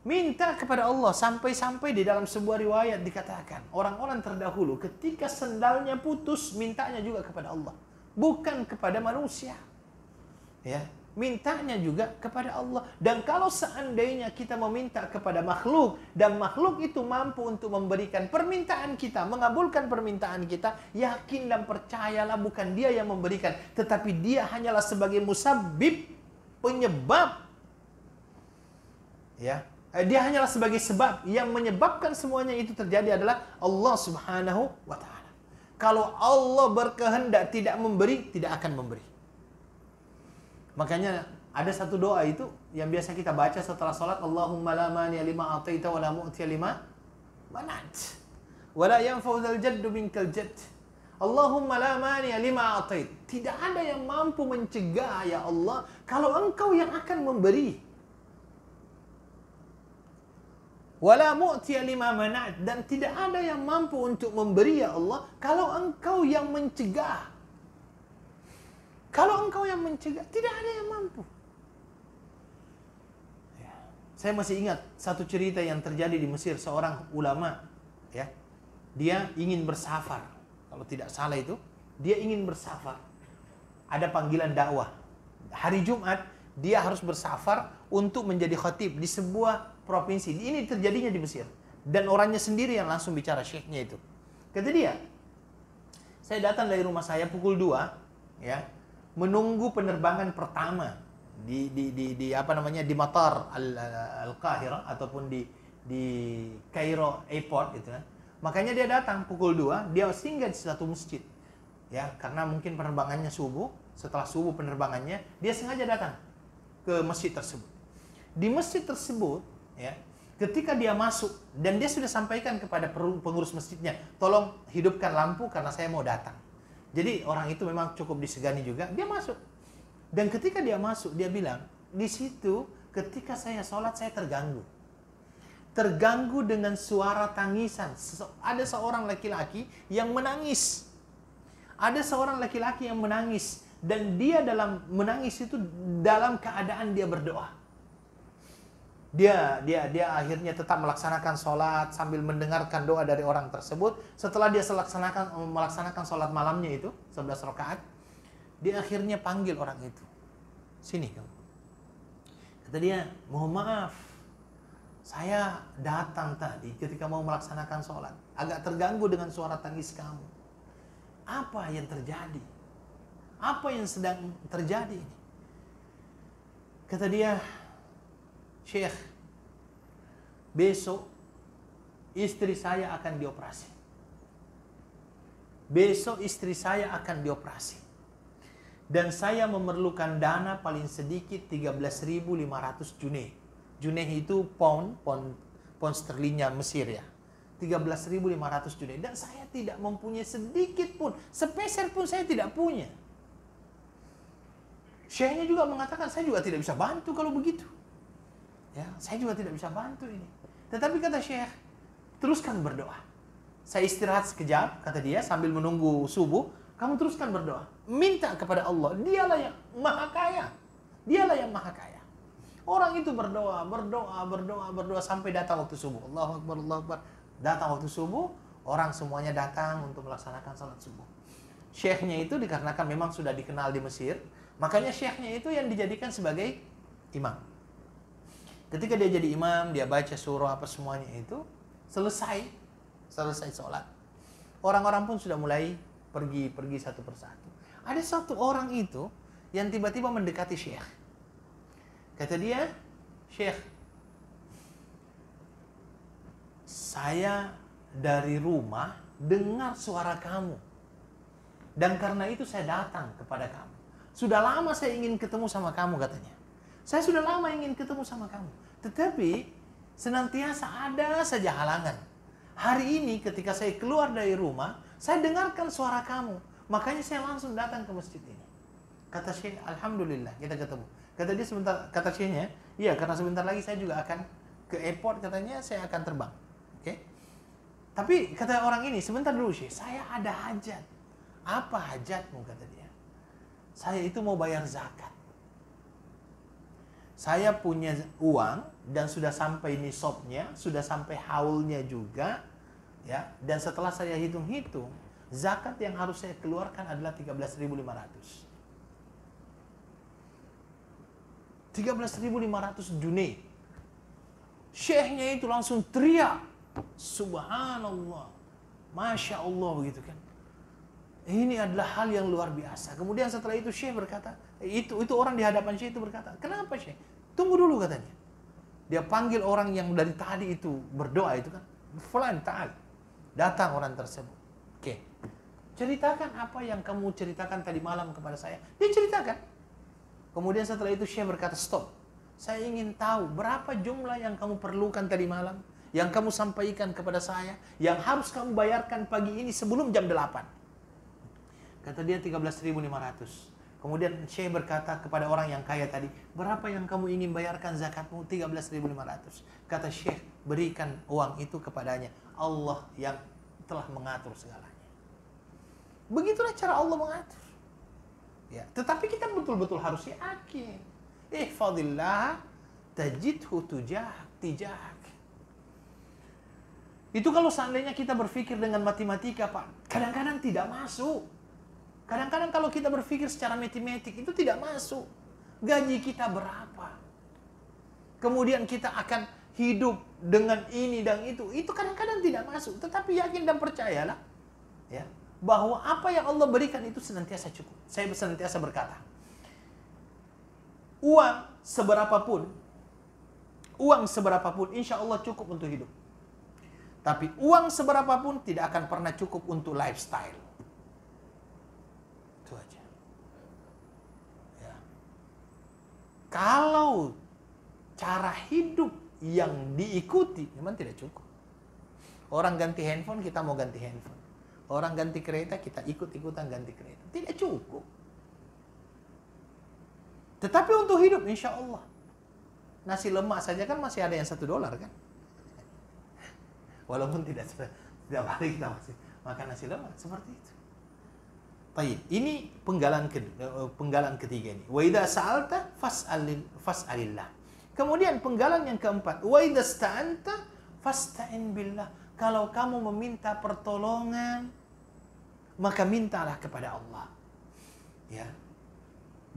Minta kepada Allah. Sampai-sampai di dalam sebuah riwayat dikatakan, orang-orang terdahulu ketika sendalnya putus, mintanya juga kepada Allah. bukan kepada manusia. Ya, mintanya juga kepada Allah. Dan kalau seandainya kita meminta kepada makhluk dan makhluk itu mampu untuk memberikan permintaan kita, mengabulkan permintaan kita, yakin dan percayalah bukan dia yang memberikan, tetapi dia hanyalah sebagai musabbib, penyebab. Ya, dia hanyalah sebagai sebab. Yang menyebabkan semuanya itu terjadi adalah Allah Subhanahu wa taala. Kalau Allah berkehendak tidak memberi, tidak akan memberi. Makanya ada satu doa itu yang biasa kita baca setelah salat, Allahumma la mani'a lima ataita wa la mu'tiya lima manat. Wa la yanfa'u dzal jaddu minkal jadd. Allahumma la mani'a lima atait. Tidak ada yang mampu mencegah ya Allah kalau Engkau yang akan memberi. Wala mu'tiya lima manat, dan tidak ada yang mampu untuk memberi ya Allah kalau Engkau yang mencegah. Kalau Engkau yang mencegah, tidak ada yang mampu. Ya. Saya masih ingat satu cerita yang terjadi di Mesir, seorang ulama, ya. Dia ingin bersafar. Kalau tidak salah itu, dia ingin bersafar. Ada panggilan dakwah. Hari Jumat dia harus bersafar untuk menjadi khatib di sebuah provinsi. Ini terjadinya di Mesir. Dan orangnya sendiri yang langsung bicara, syekhnya itu. Kata dia, saya datang dari rumah saya pukul 2, ya, menunggu penerbangan pertama di apa namanya, di Matar Al-Qahira ataupun di Kairo Airport gitu kan. Makanya dia datang pukul 2, dia singgah di satu masjid. Ya, karena mungkin penerbangannya subuh, setelah subuh penerbangannya, dia sengaja datang ke masjid tersebut. Di masjid tersebut, ya, ketika dia masuk dan dia sudah sampaikan kepada pengurus masjidnya, tolong hidupkan lampu karena saya mau datang. Jadi orang itu memang cukup disegani juga, dia masuk. Dan ketika dia masuk, dia bilang, di situ ketika saya sholat saya terganggu. Terganggu dengan suara tangisan. Ada seorang laki-laki yang menangis. Ada seorang laki-laki yang menangis. Dan dia dalam menangis itu dalam keadaan dia berdoa. Dia akhirnya tetap melaksanakan sholat sambil mendengarkan doa dari orang tersebut. Setelah dia melaksanakan sholat malamnya itu 11 rakaat, dia akhirnya panggil orang itu, sini kamu. Kata dia, mohon maaf, saya datang tadi ketika mau melaksanakan sholat, agak terganggu dengan suara tangis kamu. Apa yang terjadi? Apa yang sedang terjadi ini? Kata dia, Syekh, besok istri saya akan dioperasi. Besok istri saya akan dioperasi. Dan saya memerlukan dana paling sedikit 13.500 juneh. Juneh itu pound sterlingnya Mesir ya. 13.500 juneh. Dan saya tidak mempunyai sedikit pun, sepeser pun saya tidak punya. Syekhnya juga mengatakan, saya juga tidak bisa bantu kalau begitu. Ya, saya juga tidak bisa bantu ini. Tetapi kata Syekh, teruskan berdoa. Saya istirahat sekejap, kata dia, sambil menunggu subuh. Kamu teruskan berdoa. Minta kepada Allah. Dialah yang maha kaya. Dialah yang maha kaya. Orang itu berdoa sampai datang waktu subuh. Allahu Akbar, Allahu Akbar. Datang waktu subuh, orang semuanya datang untuk melaksanakan salat subuh. Syekhnya itu dikarenakan memang sudah dikenal di Mesir, makanya syekhnya itu yang dijadikan sebagai imam. Ketika dia jadi imam, dia baca surah apa semuanya itu, selesai sholat. Orang-orang pun sudah mulai pergi satu persatu. Ada satu orang itu yang tiba-tiba mendekati Syekh. Kata dia, Syekh, saya dari rumah dengar suara kamu. Dan karena itu saya datang kepada kamu. Sudah lama saya ingin ketemu sama kamu, katanya. Saya sudah lama ingin ketemu sama kamu. Tetapi senantiasa ada saja halangan. Hari ini ketika saya keluar dari rumah, saya dengarkan suara kamu. Makanya saya langsung datang ke masjid ini. Kata Syekh, alhamdulillah kita ketemu. Kata dia sebentar, kata Syekhnya, iya karena sebentar lagi saya juga akan ke airport, katanya saya akan terbang. Oke? Tapi kata orang ini, sebentar dulu Syekh, saya ada hajat. Apa hajatmu, kata dia? Saya itu mau bayar zakat. Saya punya uang dan sudah sampai nisabnya, sudah sampai haulnya juga, ya. Dan setelah saya hitung-hitung, zakat yang harus saya keluarkan adalah 13.500. 13.500 Junai. Syekhnya itu langsung teriak, subhanallah, masya Allah, begitu kan. Ini adalah hal yang luar biasa. Kemudian setelah itu Syekh berkata, itu orang di hadapan Syekh itu berkata, kenapa Syekh? Tunggu dulu, katanya. Dia panggil orang yang dari tadi itu berdoa itu kan, fulan ta'al. Datang orang tersebut. Oke. Ceritakan apa yang kamu ceritakan tadi malam kepada saya. Dia ceritakan. Kemudian setelah itu Syekh berkata, stop. Saya ingin tahu berapa jumlah yang kamu perlukan tadi malam, yang kamu sampaikan kepada saya, yang harus kamu bayarkan pagi ini sebelum jam 8. Kata dia 13.500. Kemudian Syekh berkata kepada orang yang kaya tadi, berapa yang kamu ingin bayarkan zakatmu? 13.500. Kata Syekh, berikan uang itu kepadanya. Allah yang telah mengatur segalanya. Begitulah cara Allah mengatur. Ya, tetapi kita betul-betul harus yakin. Ihfadillah tajidhu tijahak. Itu kalau seandainya kita berpikir dengan matematika, Pak, kadang-kadang tidak masuk. Kadang-kadang kalau kita berpikir secara matematik itu tidak masuk. Gaji kita berapa? Kemudian kita akan hidup dengan ini dan itu. Itu kadang-kadang tidak masuk. Tetapi yakin dan percayalah, ya, bahwa apa yang Allah berikan itu senantiasa cukup. Saya senantiasa berkata, uang seberapapun insya Allah cukup untuk hidup. Tapi uang seberapapun tidak akan pernah cukup untuk lifestyle. Itu aja. Ya. Kalau cara hidup yang diikuti memang tidak cukup. Orang ganti handphone, kita mau ganti handphone. Orang ganti kereta, kita ikut-ikutan ganti kereta. Tidak cukup. Tetapi untuk hidup, insya Allah. Nasi lemak saja kan masih ada yang $1 kan? Walaupun tidak setiap hari kita masih makan nasi lemak. Seperti itu. Baik, ini penggalan ketiga ini. Wa idza sa'alta fas'alillah. Kemudian penggalan yang keempat. Wa idza sta'anta fasta'in billah. Kalau kamu meminta pertolongan, maka mintalah kepada Allah. Ya.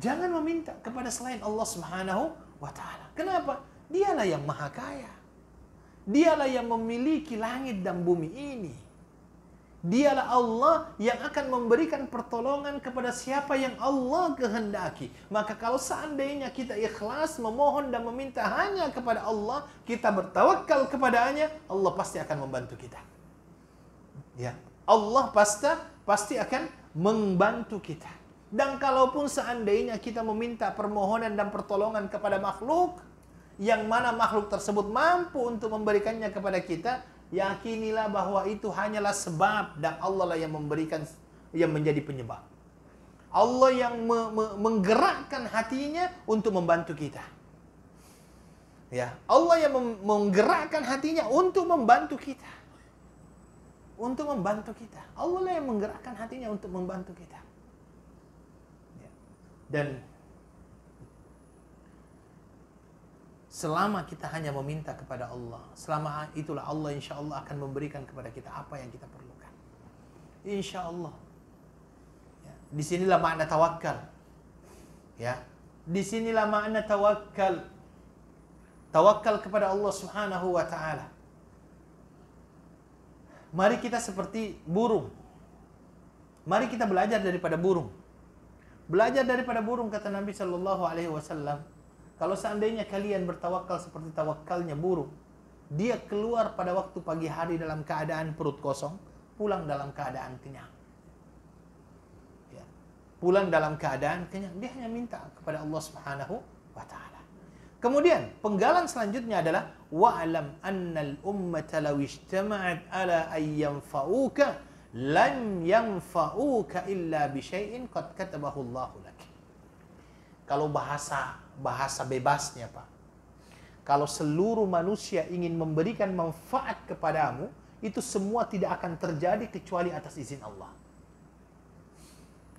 Jangan meminta kepada selain Allah Subhanahu wa taala. Kenapa? Dialah yang maha kaya. Dialah yang memiliki langit dan bumi ini. Dialah Allah yang akan memberikan pertolongan kepada siapa yang Allah kehendaki. Maka kalau seandainya kita ikhlas memohon dan meminta hanya kepada Allah, kita bertawakal kepadanya, Allah pasti akan membantu kita. Ya, Allah pasti akan membantu kita. Dan kalaupun seandainya kita meminta permohonan dan pertolongan kepada makhluk, yang mana makhluk tersebut mampu untuk memberikannya kepada kita, yakinilah bahwa itu hanyalah sebab dan Allah lah yang memberikan, yang menjadi penyebab. Allah yang menggerakkan hatinya untuk membantu kita. Ya, Allah yang menggerakkan hatinya untuk membantu kita. Untuk membantu kita. Allah lah yang menggerakkan hatinya untuk membantu kita. Ya. Dan selama kita hanya meminta kepada Allah, selama itulah Allah insya Allah akan memberikan kepada kita apa yang kita perlukan. Insya Allah. Ya. Disinilah makna tawakal. Ya. Disinilah makna tawakal. Tawakal kepada Allah Subhanahu wa taala. Mari kita seperti burung. Mari kita belajar daripada burung. Belajar daripada burung, kata Nabi Shallallahu Alaihi Wasallam. Kalau seandainya kalian bertawakal seperti tawakalnya burung, dia keluar pada waktu pagi hari dalam keadaan perut kosong, pulang dalam keadaan kenyang. Ya. Pulang dalam keadaan kenyang. Dia hanya minta kepada Allah Subhanahu wa taala. Kemudian penggalan selanjutnya adalah wa'lam annal ummata law ijtama'at ala ay yanfa'uka lan yanfa'uka illa bi syai'in qad katabahu Allahu lak. Kalau bahasa bebasnya, Pak. Kalau seluruh manusia ingin memberikan manfaat kepadamu, itu semua tidak akan terjadi kecuali atas izin Allah.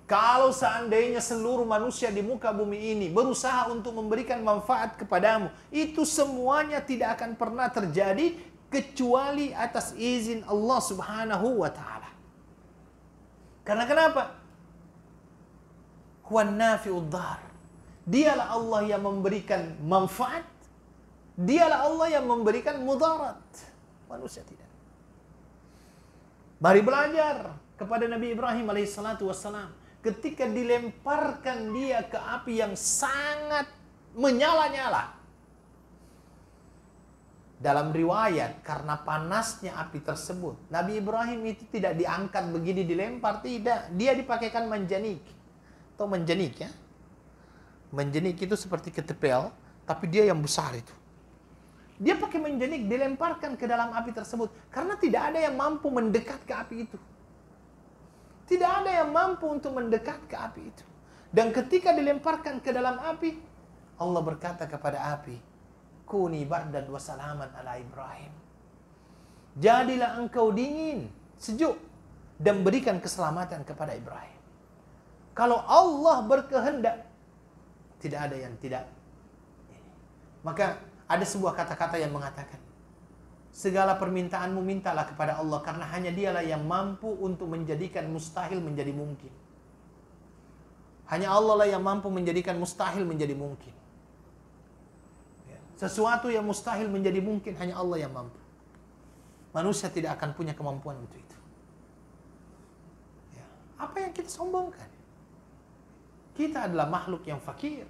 Kalau seandainya seluruh manusia di muka bumi ini berusaha untuk memberikan manfaat kepadamu, itu semuanya tidak akan pernah terjadi kecuali atas izin Allah Subhanahu wa taala. Karena kenapa? Huwan nafi'ud dhar. Dialah Allah yang memberikan manfaat. Dialah Allah yang memberikan mudarat. Manusia tidak. Mari belajar kepada Nabi Ibrahim alaihissalatu wassalam. Ketika dilemparkan dia ke api yang sangat menyala-nyala. Dalam riwayat, karena panasnya api tersebut, Nabi Ibrahim itu tidak diangkat begini dilempar, tidak. Dia dipakaikan manjanik. Atau manjanik ya. Manjanik itu seperti ketepel, tapi dia yang besar itu. Dia pakai manjanik, dilemparkan ke dalam api tersebut. Karena tidak ada yang mampu mendekat ke api itu. Tidak ada yang mampu untuk mendekat ke api itu. Dan ketika dilemparkan ke dalam api, Allah berkata kepada api, Kuni bardan wa salaman ala Ibrahim. Jadilah engkau dingin, sejuk, dan berikan keselamatan kepada Ibrahim. Kalau Allah berkehendak, tidak ada yang tidak. Maka ada sebuah kata-kata yang mengatakan, segala permintaanmu mintalah kepada Allah, karena hanya dialah yang mampu untuk menjadikan mustahil menjadi mungkin. Hanya Allah lah yang mampu menjadikan mustahil menjadi mungkin. Sesuatu yang mustahil menjadi mungkin hanya Allah yang mampu. Manusia tidak akan punya kemampuan untuk itu. Apa yang kita sombongkan? Kita adalah makhluk yang fakir.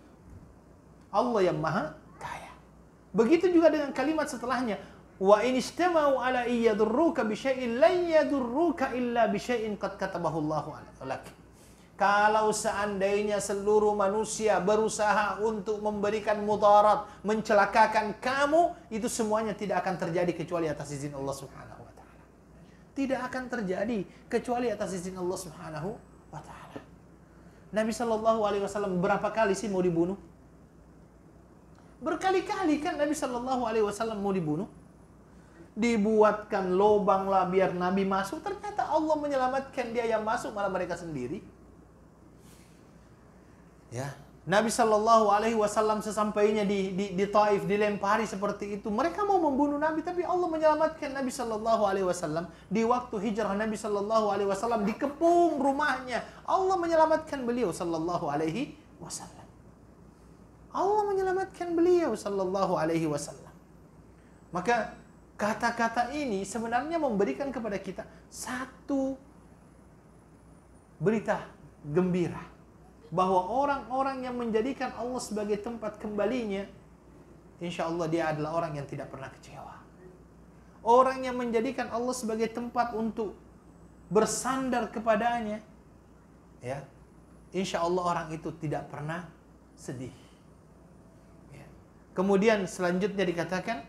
Allah yang maha kaya. Begitu juga dengan kalimat setelahnya. Wa in istama'u ala iyadurruka bi syai'in lan yadurruka illa bi syai'in qad katabahu Allahu lak. Kalau seandainya seluruh manusia berusaha untuk memberikan mudarat, mencelakakan kamu, itu semuanya tidak akan terjadi kecuali atas izin Allah Subhanahu wa taala. Tidak akan terjadi kecuali atas izin Allah Subhanahu wa taala. Nabi sallallahu alaihi wasallam berapa kali sih mau dibunuh? Berkali-kali kan Nabi sallallahu alaihi wasallam mau dibunuh. Dibuatkan lubang lah biar Nabi masuk, ternyata Allah menyelamatkan dia yang masuk, malah mereka sendiri. Ya, Nabi Shallallahu Alaihi Wasallam sesampainya di Taif dilempari seperti itu. Mereka mau membunuh Nabi, tapi Allah menyelamatkan Nabi Shallallahu Alaihi Wasallam. Di waktu hijrah Nabi Shallallahu Alaihi Wasallam dikepung rumahnya, Allah menyelamatkan beliau Shallallahu Alaihi Wasallam. Allah menyelamatkan beliau Shallallahu Alaihi Wasallam. Maka kata-kata ini sebenarnya memberikan kepada kita satu berita gembira. Bahwa orang-orang yang menjadikan Allah sebagai tempat kembalinya, insya Allah dia adalah orang yang tidak pernah kecewa. Orang yang menjadikan Allah sebagai tempat untuk bersandar kepadanya, ya, insya Allah orang itu tidak pernah sedih. Ya. Kemudian selanjutnya dikatakan,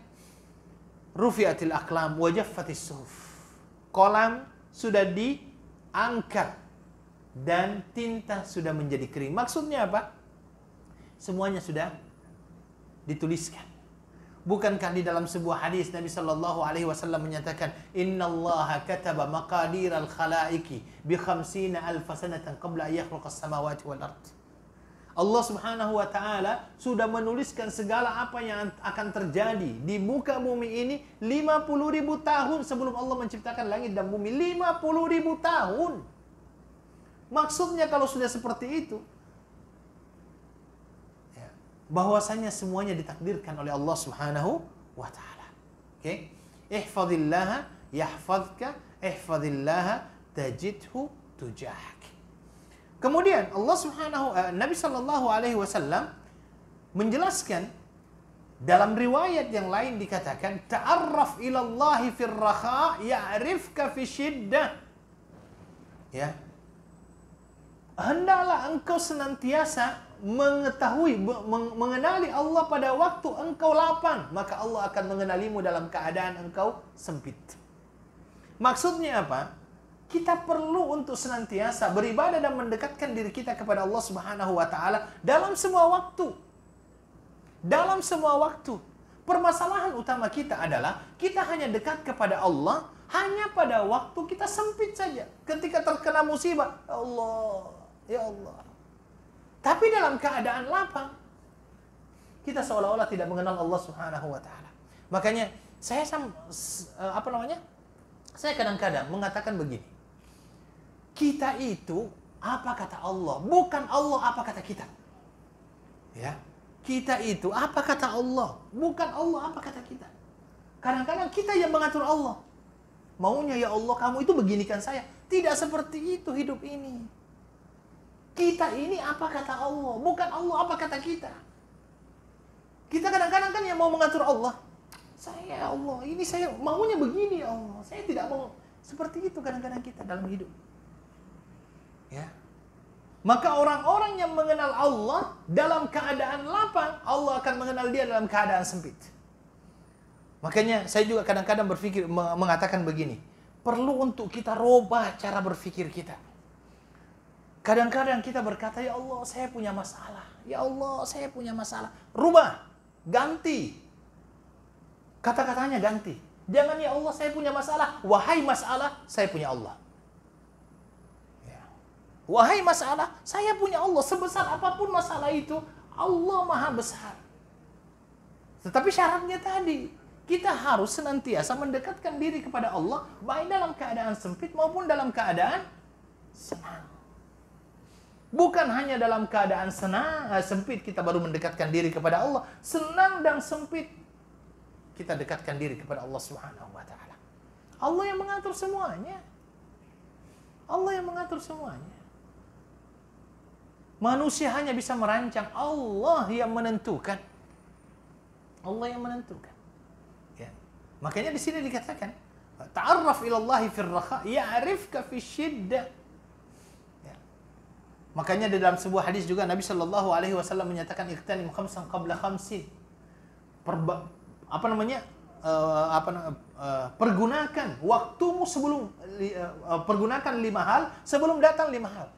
Rufi'atil aqlam wa jaffatis suhuf. Kolam sudah diangkat dan tinta sudah menjadi kering. Maksudnya apa? Semuanya sudah dituliskan. Bukankah di dalam sebuah hadis Nabi Shallallahu Alaihi Wasallam menyatakan, Inna Allah kataba maqadir al khalaiki bi 50,000 sanatan qabla an yakhluqa as-samawati wal ard. Allah Subhanahu wa taala sudah menuliskan segala apa yang akan terjadi di muka bumi ini 50.000 tahun sebelum Allah menciptakan langit dan bumi. 50.000 tahun. Maksudnya kalau sudah seperti itu, ya, bahwasanya semuanya ditakdirkan oleh Allah Subhanahu wa taala. Oke? Ihfazillaha yahfazka, ihfazillaha tajidhu tujahak. Kemudian Nabi sallallahu alaihi wasallam menjelaskan dalam riwayat yang lain dikatakan, ta'arraf ila Allah fir raha ya'rifka fi syiddah. Ya. Hendaklah engkau senantiasa mengetahui, mengenali Allah pada waktu engkau lapang, maka Allah akan mengenalimu dalam keadaan engkau sempit. Maksudnya apa? Kita perlu untuk senantiasa beribadah dan mendekatkan diri kita kepada Allah Subhanahu wa taala dalam semua waktu. Dalam semua waktu. Permasalahan utama kita adalah kita hanya dekat kepada Allah hanya pada waktu kita sempit saja. Ketika terkena musibah, Allah, ya Allah. Tapi dalam keadaan lapang, kita seolah-olah tidak mengenal Allah Subhanahu wa taala. Makanya saya kadang-kadang mengatakan begini. kita itu apa kata Allah, bukan Allah apa kata kita. Ya. Kita itu apa kata Allah, bukan Allah apa kata kita. Kadang-kadang kita yang mengatur Allah. Maunya ya Allah kamu itu beginikan saya. Tidak seperti itu hidup ini. Kita ini apa kata Allah, bukan Allah apa kata kita. Kita kadang-kadang kan yang mau mengatur Allah. Saya ya Allah, ini saya maunya begini ya Allah. Saya tidak mau seperti itu kadang-kadang kita dalam hidup. Ya. Maka orang-orang yang mengenal Allah dalam keadaan lapang, Allah akan mengenal dia dalam keadaan sempit. Makanya saya juga kadang-kadang berpikir, mengatakan begini, perlu untuk kita rubah cara berpikir kita. Kadang-kadang kita berkata, ya Allah saya punya masalah, ya Allah saya punya masalah. Rubah, ganti. Kata-katanya ganti. Jangan ya Allah saya punya masalah, wahai masalah saya punya Allah. Wahai masalah, saya punya Allah. Sebesar apapun masalah itu, Allah maha besar. Tetapi syaratnya tadi, kita harus senantiasa mendekatkan diri kepada Allah, baik dalam keadaan sempit maupun dalam keadaan senang. Bukan hanya dalam keadaan sempit kita baru mendekatkan diri kepada Allah. Senang dan sempit, kita dekatkan diri kepada Allah Subhanahu wa Ta'ala. Allah yang mengatur semuanya. Allah yang mengatur semuanya. Manusia hanya bisa merancang, Allah yang menentukan. Allah yang menentukan. Ya. Makanya di sini dikatakan, ta'arraf ilallahi fir rakha ya'rifka fi syiddah. Ya. Makanya di dalam sebuah hadis juga Nabi sallallahu alaihi wasallam menyatakan iqtanim khamsan qabla khamsin. Pergunakan waktumu sebelum pergunakan 5 hal sebelum datang 5 hal.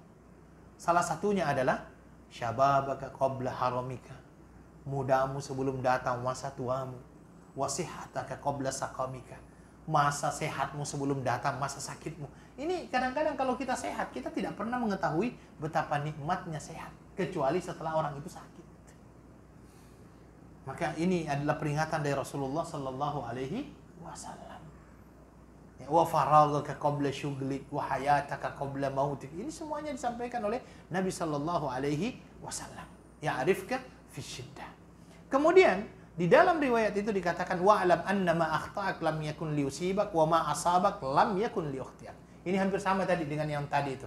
Salah satunya adalah syababaka qabla haramika. Mudamu sebelum datang masa tuamu. Wasihataka qabla saqamika. Masa sehatmu sebelum datang masa sakitmu. Ini kadang-kadang kalau kita sehat, kita tidak pernah mengetahui betapa nikmatnya sehat kecuali setelah orang itu sakit. Maka ini adalah peringatan dari Rasulullah sallallahu alaihi wasallam. Wa faragaka qabla syughlik wa hayataka qabla mautik. Ini semuanya disampaikan oleh Nabi sallallahu alaihi wasallam. Ya'rifka fi syiddah. Kemudian di dalam riwayat itu dikatakan wa'lam anna ma akhta'ak lam yakun liyusibak wa ma asabak lam yakun liyukhtiak. Ini hampir sama tadi dengan yang tadi itu.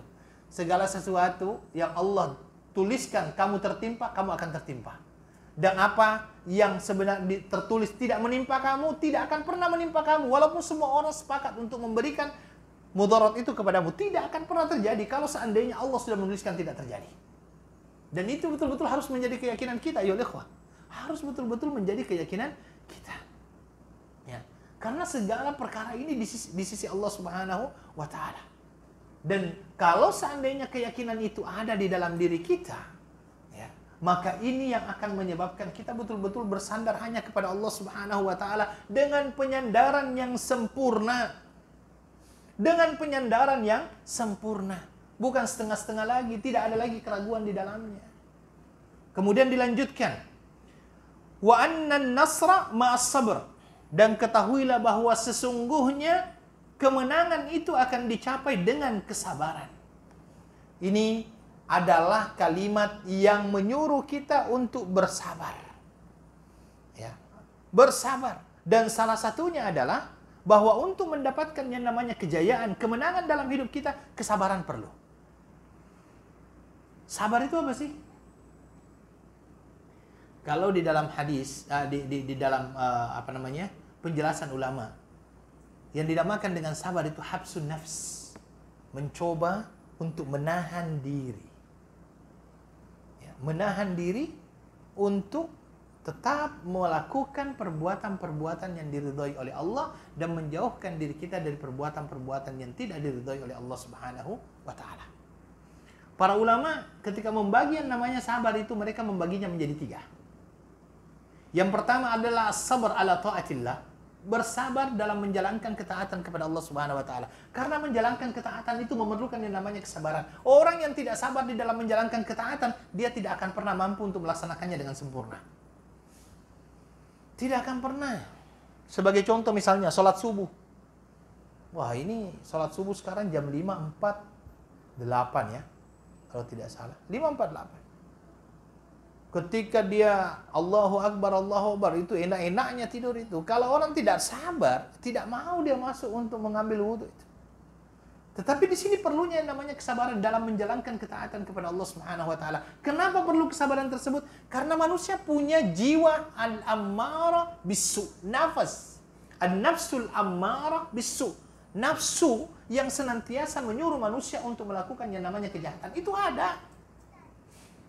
Segala sesuatu yang Allah tuliskan kamu tertimpa, kamu akan tertimpa. Dan apa yang sebenarnya tertulis tidak menimpa kamu, tidak akan pernah menimpa kamu. Walaupun semua orang sepakat untuk memberikan mudarat itu kepadamu, tidak akan pernah terjadi kalau seandainya Allah sudah menuliskan tidak terjadi. Dan itu betul-betul harus menjadi keyakinan kita, ya ikhwah. Harus betul-betul menjadi keyakinan kita. Ya. Karena segala perkara ini di sisi Allah Subhanahu wa Ta'ala. Dan kalau seandainya keyakinan itu ada di dalam diri kita, maka ini yang akan menyebabkan kita betul-betul bersandar hanya kepada Allah Subhanahu wa Ta'ala dengan penyandaran yang sempurna. Dengan penyandaran yang sempurna. Bukan setengah-setengah lagi, tidak ada lagi keraguan di dalamnya. Kemudian dilanjutkan, wa annan nasra ma'as sabr. Dan ketahuilah bahwa sesungguhnya kemenangan itu akan dicapai dengan kesabaran. Ini adalah kalimat yang menyuruh kita untuk bersabar. Ya, bersabar. Dan salah satunya adalah bahwa untuk mendapatkan yang namanya kejayaan, kemenangan dalam hidup kita, kesabaran perlu. Sabar itu apa sih? Kalau di dalam hadis, di dalam penjelasan ulama, yang dinamakan dengan sabar itu habsun nafs, mencoba untuk menahan diri. Menahan diri untuk tetap melakukan perbuatan-perbuatan yang diridhai oleh Allah dan menjauhkan diri kita dari perbuatan-perbuatan yang tidak diridhai oleh Allah Subhanahu wa Ta'ala. Para ulama ketika membagi yang namanya sabar itu mereka membaginya menjadi 3. Yang pertama adalah sabar ala ta'atillah, bersabar dalam menjalankan ketaatan kepada Allah Subhanahu wa Ta'ala. Karena menjalankan ketaatan itu memerlukan yang namanya kesabaran. Orang yang tidak sabar di dalam menjalankan ketaatan, dia tidak akan pernah mampu untuk melaksanakannya dengan sempurna. Tidak akan pernah. Sebagai contoh misalnya sholat subuh. Wah, ini sholat subuh sekarang jam 5, 4. 8 ya, kalau tidak salah. 548. Ketika dia Allahu Akbar, itu enak-enaknya tidur itu. Kalau orang tidak sabar, tidak mau dia masuk untuk mengambil wudhu itu. Tetapi di sini perlunya yang namanya kesabaran dalam menjalankan ketaatan kepada Allah Subhanahu wa taala. Kenapa perlu kesabaran tersebut? Karena manusia punya jiwa al-ammarah bisu, nafas. An-nafsul ammarah bisu. Nafsu yang senantiasa menyuruh manusia untuk melakukan yang namanya kejahatan. Itu ada.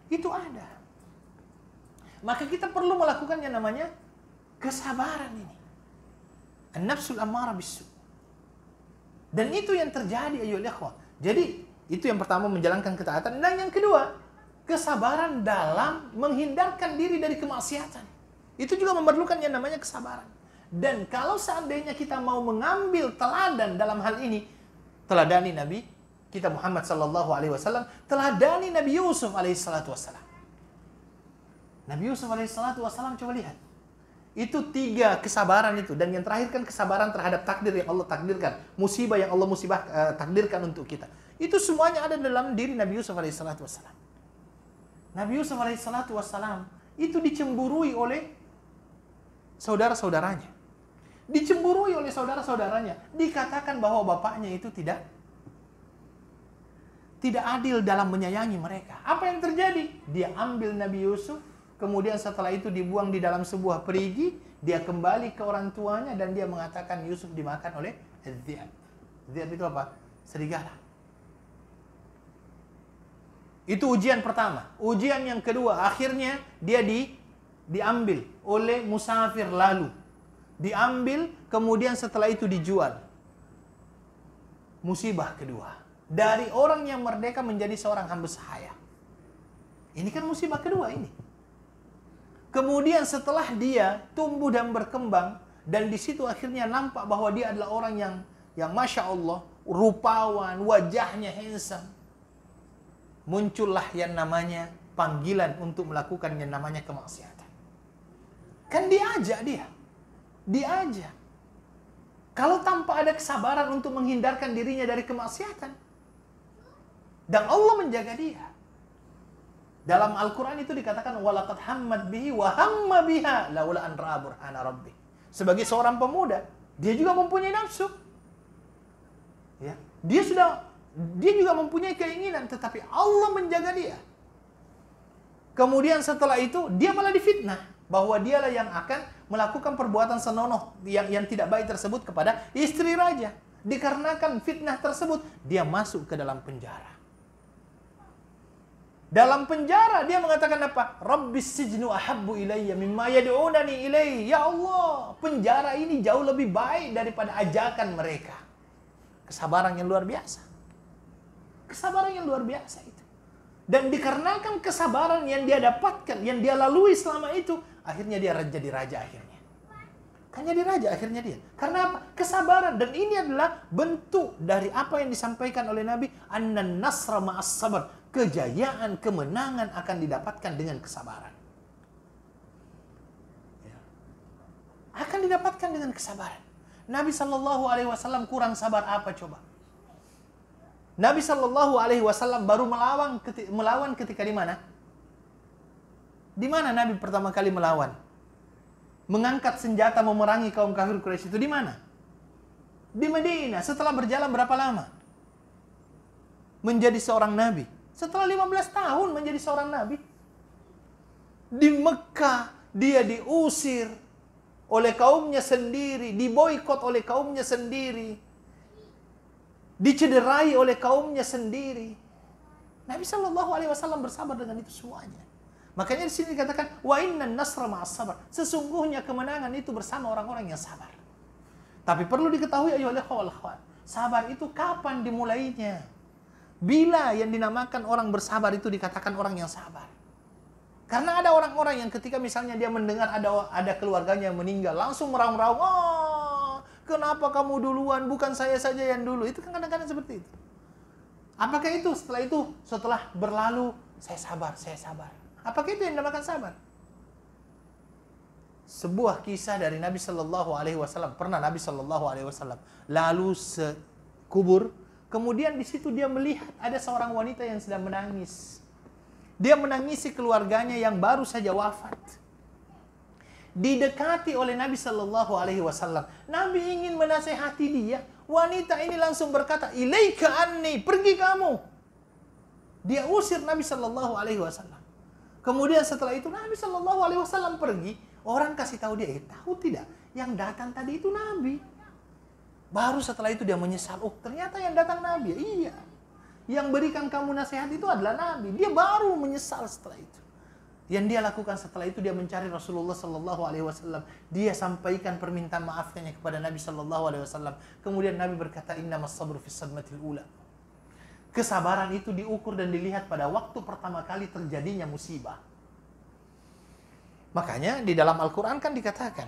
Itu ada. Maka kita perlu melakukan yang namanya kesabaran ini. An-nafsul ammarah bisu. Dan itu yang terjadi ayyuhal ikhwah. Jadi itu yang pertama, menjalankan ketaatan. Dan yang kedua, kesabaran dalam menghindarkan diri dari kemaksiatan. Itu juga memerlukan yang namanya kesabaran. Dan kalau seandainya kita mau mengambil teladan dalam hal ini, teladani Nabi kita Muhammad sallallahu alaihi wasallam, teladani Nabi Yusuf alaihi salatu wasallam. Nabi Yusuf alaihissalatu wassalam, coba lihat. Itu 3 kesabaran itu. Dan yang terakhir kan kesabaran terhadap takdir yang Allah takdirkan. Musibah yang Allah takdirkan untuk kita. Itu semuanya ada dalam diri Nabi Yusuf alaihissalatu wassalam. Nabi Yusuf alaihissalatu wassalam itu dicemburui oleh saudara-saudaranya. Dicemburui oleh saudara-saudaranya. Dikatakan bahwa bapaknya itu tidak adil dalam menyayangi mereka. Apa yang terjadi? Dia ambil Nabi Yusuf, kemudian setelah itu dibuang di dalam sebuah perigi, dia kembali ke orang tuanya dan dia mengatakan Yusuf dimakan oleh Dziab. Dziab itu apa? Serigala. Itu ujian pertama. Ujian yang kedua, akhirnya dia diambil oleh musafir lalu. Diambil, kemudian setelah itu dijual. Musibah kedua. Dari orang yang merdeka menjadi seorang hamba sahaya. Ini kan musibah kedua ini. Kemudian setelah dia tumbuh dan berkembang, dan di situ akhirnya nampak bahwa dia adalah orang yang Masya Allah, rupawan, wajahnya handsome. Muncullah yang namanya panggilan untuk melakukan yang namanya kemaksiatan. Kan diajak dia. Diajak. Kalau tanpa ada kesabaran untuk menghindarkan dirinya dari kemaksiatan. Dan Allah menjaga dia. Dalam Al-Quran itu dikatakan walaqad hammat bihi wa hamma biha laula an ra'a burhana rabbih. Sebagai seorang pemuda, dia juga mempunyai nafsu. Ya, dia juga mempunyai keinginan, tetapi Allah menjaga dia. Kemudian setelah itu dia malah difitnah bahwa dialah yang akan melakukan perbuatan senonoh yang tidak baik tersebut kepada istri raja. Dikarenakan fitnah tersebut, dia masuk ke dalam penjara. Dalam penjara dia mengatakan apa? Rabbis sijnu ahabbu ilayya mimma yad'unani ilayhi. Ya Allah, penjara ini jauh lebih baik daripada ajakan mereka. Kesabaran yang luar biasa. Kesabaran yang luar biasa itu. Dan dikarenakan kesabaran yang dia dapatkan, yang dia lalui selama itu, akhirnya dia jadi raja akhirnya. Kan jadi raja akhirnya dia. Karena apa? Kesabaran. Dan ini adalah bentuk dari apa yang disampaikan oleh Nabi, annan nasra ma'as sabar. Kejayaan, kemenangan akan didapatkan dengan kesabaran. Ya. Akan didapatkan dengan kesabaran. Nabi SAW kurang sabar apa coba? Nabi SAW baru melawan ketika di mana? Di mana Nabi pertama kali melawan? Mengangkat senjata memerangi kaum kafir Quraisy itu di mana? Di Madinah. Setelah berjalan berapa lama? Menjadi seorang Nabi. Setelah 15 tahun menjadi seorang Nabi. Di Mekah dia diusir oleh kaumnya sendiri, diboikot oleh kaumnya sendiri, dicederai oleh kaumnya sendiri. Nabi SAW bersabar dengan itu semuanya. Makanya di sini dikatakan wa innan nasra ma'as sabar. Sesungguhnya kemenangan itu bersama orang-orang yang sabar. Tapi perlu diketahui ayyuhal ikhwah, sabar itu kapan dimulainya? Bila yang dinamakan orang bersabar itu dikatakan orang yang sabar. Karena ada orang-orang yang ketika misalnya dia mendengar ada keluarganya yang meninggal, langsung meraung-raung, "Oh, kenapa kamu duluan, bukan saya saja yang dulu." Itu kan kadang-kadang seperti itu. Apakah itu setelah berlalu, saya sabar. Apakah itu yang dinamakan sabar? Sebuah kisah dari Nabi SAW. Pernah Nabi SAW lalu sekubur, Kemudian di situ dia melihat ada seorang wanita yang sedang menangis. Dia menangisi keluarganya yang baru saja wafat. Didekati oleh Nabi Shallallahu Alaihi Wasallam. Nabi ingin menasehati dia. Wanita ini langsung berkata, "Ilaika anni, pergi kamu." Dia usir Nabi Shallallahu Alaihi Wasallam. Kemudian setelah itu Nabi Shallallahu Alaihi Wasallam pergi. Orang kasih tahu dia, tahu tidak? Yang datang tadi itu Nabi. Baru setelah itu dia menyesal. Oh, ternyata yang datang Nabi. Iya. Yang berikan kamu nasihat itu adalah Nabi. Dia baru menyesal setelah itu. Yang dia lakukan setelah itu dia mencari Rasulullah Sallallahu Alaihi Wasallam. Dia sampaikan permintaan maafnya kepada Nabi Sallallahu Alaihi Wasallam. Kemudian Nabi berkata, "Innamas sabru fis sadmatil ula." Kesabaran itu diukur dan dilihat pada waktu pertama kali terjadinya musibah. Makanya di dalam Al-Quran kan dikatakan,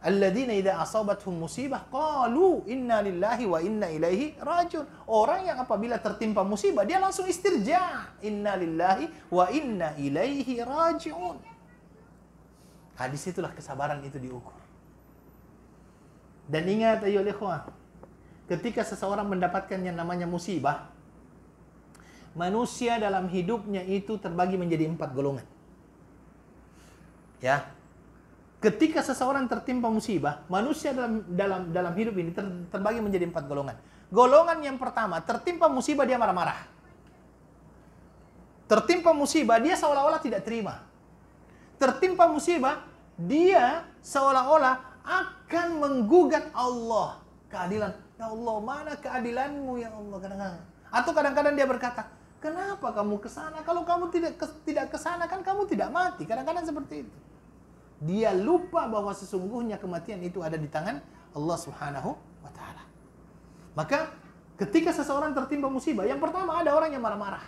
alladzina idza asabathum musibah qalu inna lillahi wa inna ilaihi rajiun. Orang yang apabila tertimpa musibah dia langsung istirja, inna lillahi wa inna ilaihi rajiun. Nah, disitulah kesabaran itu diukur. Dan ingat ayo ikhwah, ketika seseorang mendapatkan yang namanya musibah, manusia dalam hidupnya itu terbagi menjadi 4 golongan. Ya, ketika seseorang tertimpa musibah, manusia dalam hidup ini terbagi menjadi 4 golongan. Golongan yang pertama, tertimpa musibah dia marah-marah. Tertimpa musibah dia seolah-olah tidak terima. Tertimpa musibah dia seolah-olah akan menggugat Allah, keadilan. Ya Allah, mana keadilanmu ya Allah, kadang-kadang. Atau kadang-kadang dia berkata, kenapa kamu ke sana? Kalau kamu tidak ke sana kan kamu tidak mati. Kadang-kadang seperti itu. Dia lupa bahwa sesungguhnya kematian itu ada di tangan Allah Subhanahu wa taala. Maka ketika seseorang tertimpa musibah, yang pertama ada orang yang marah-marah.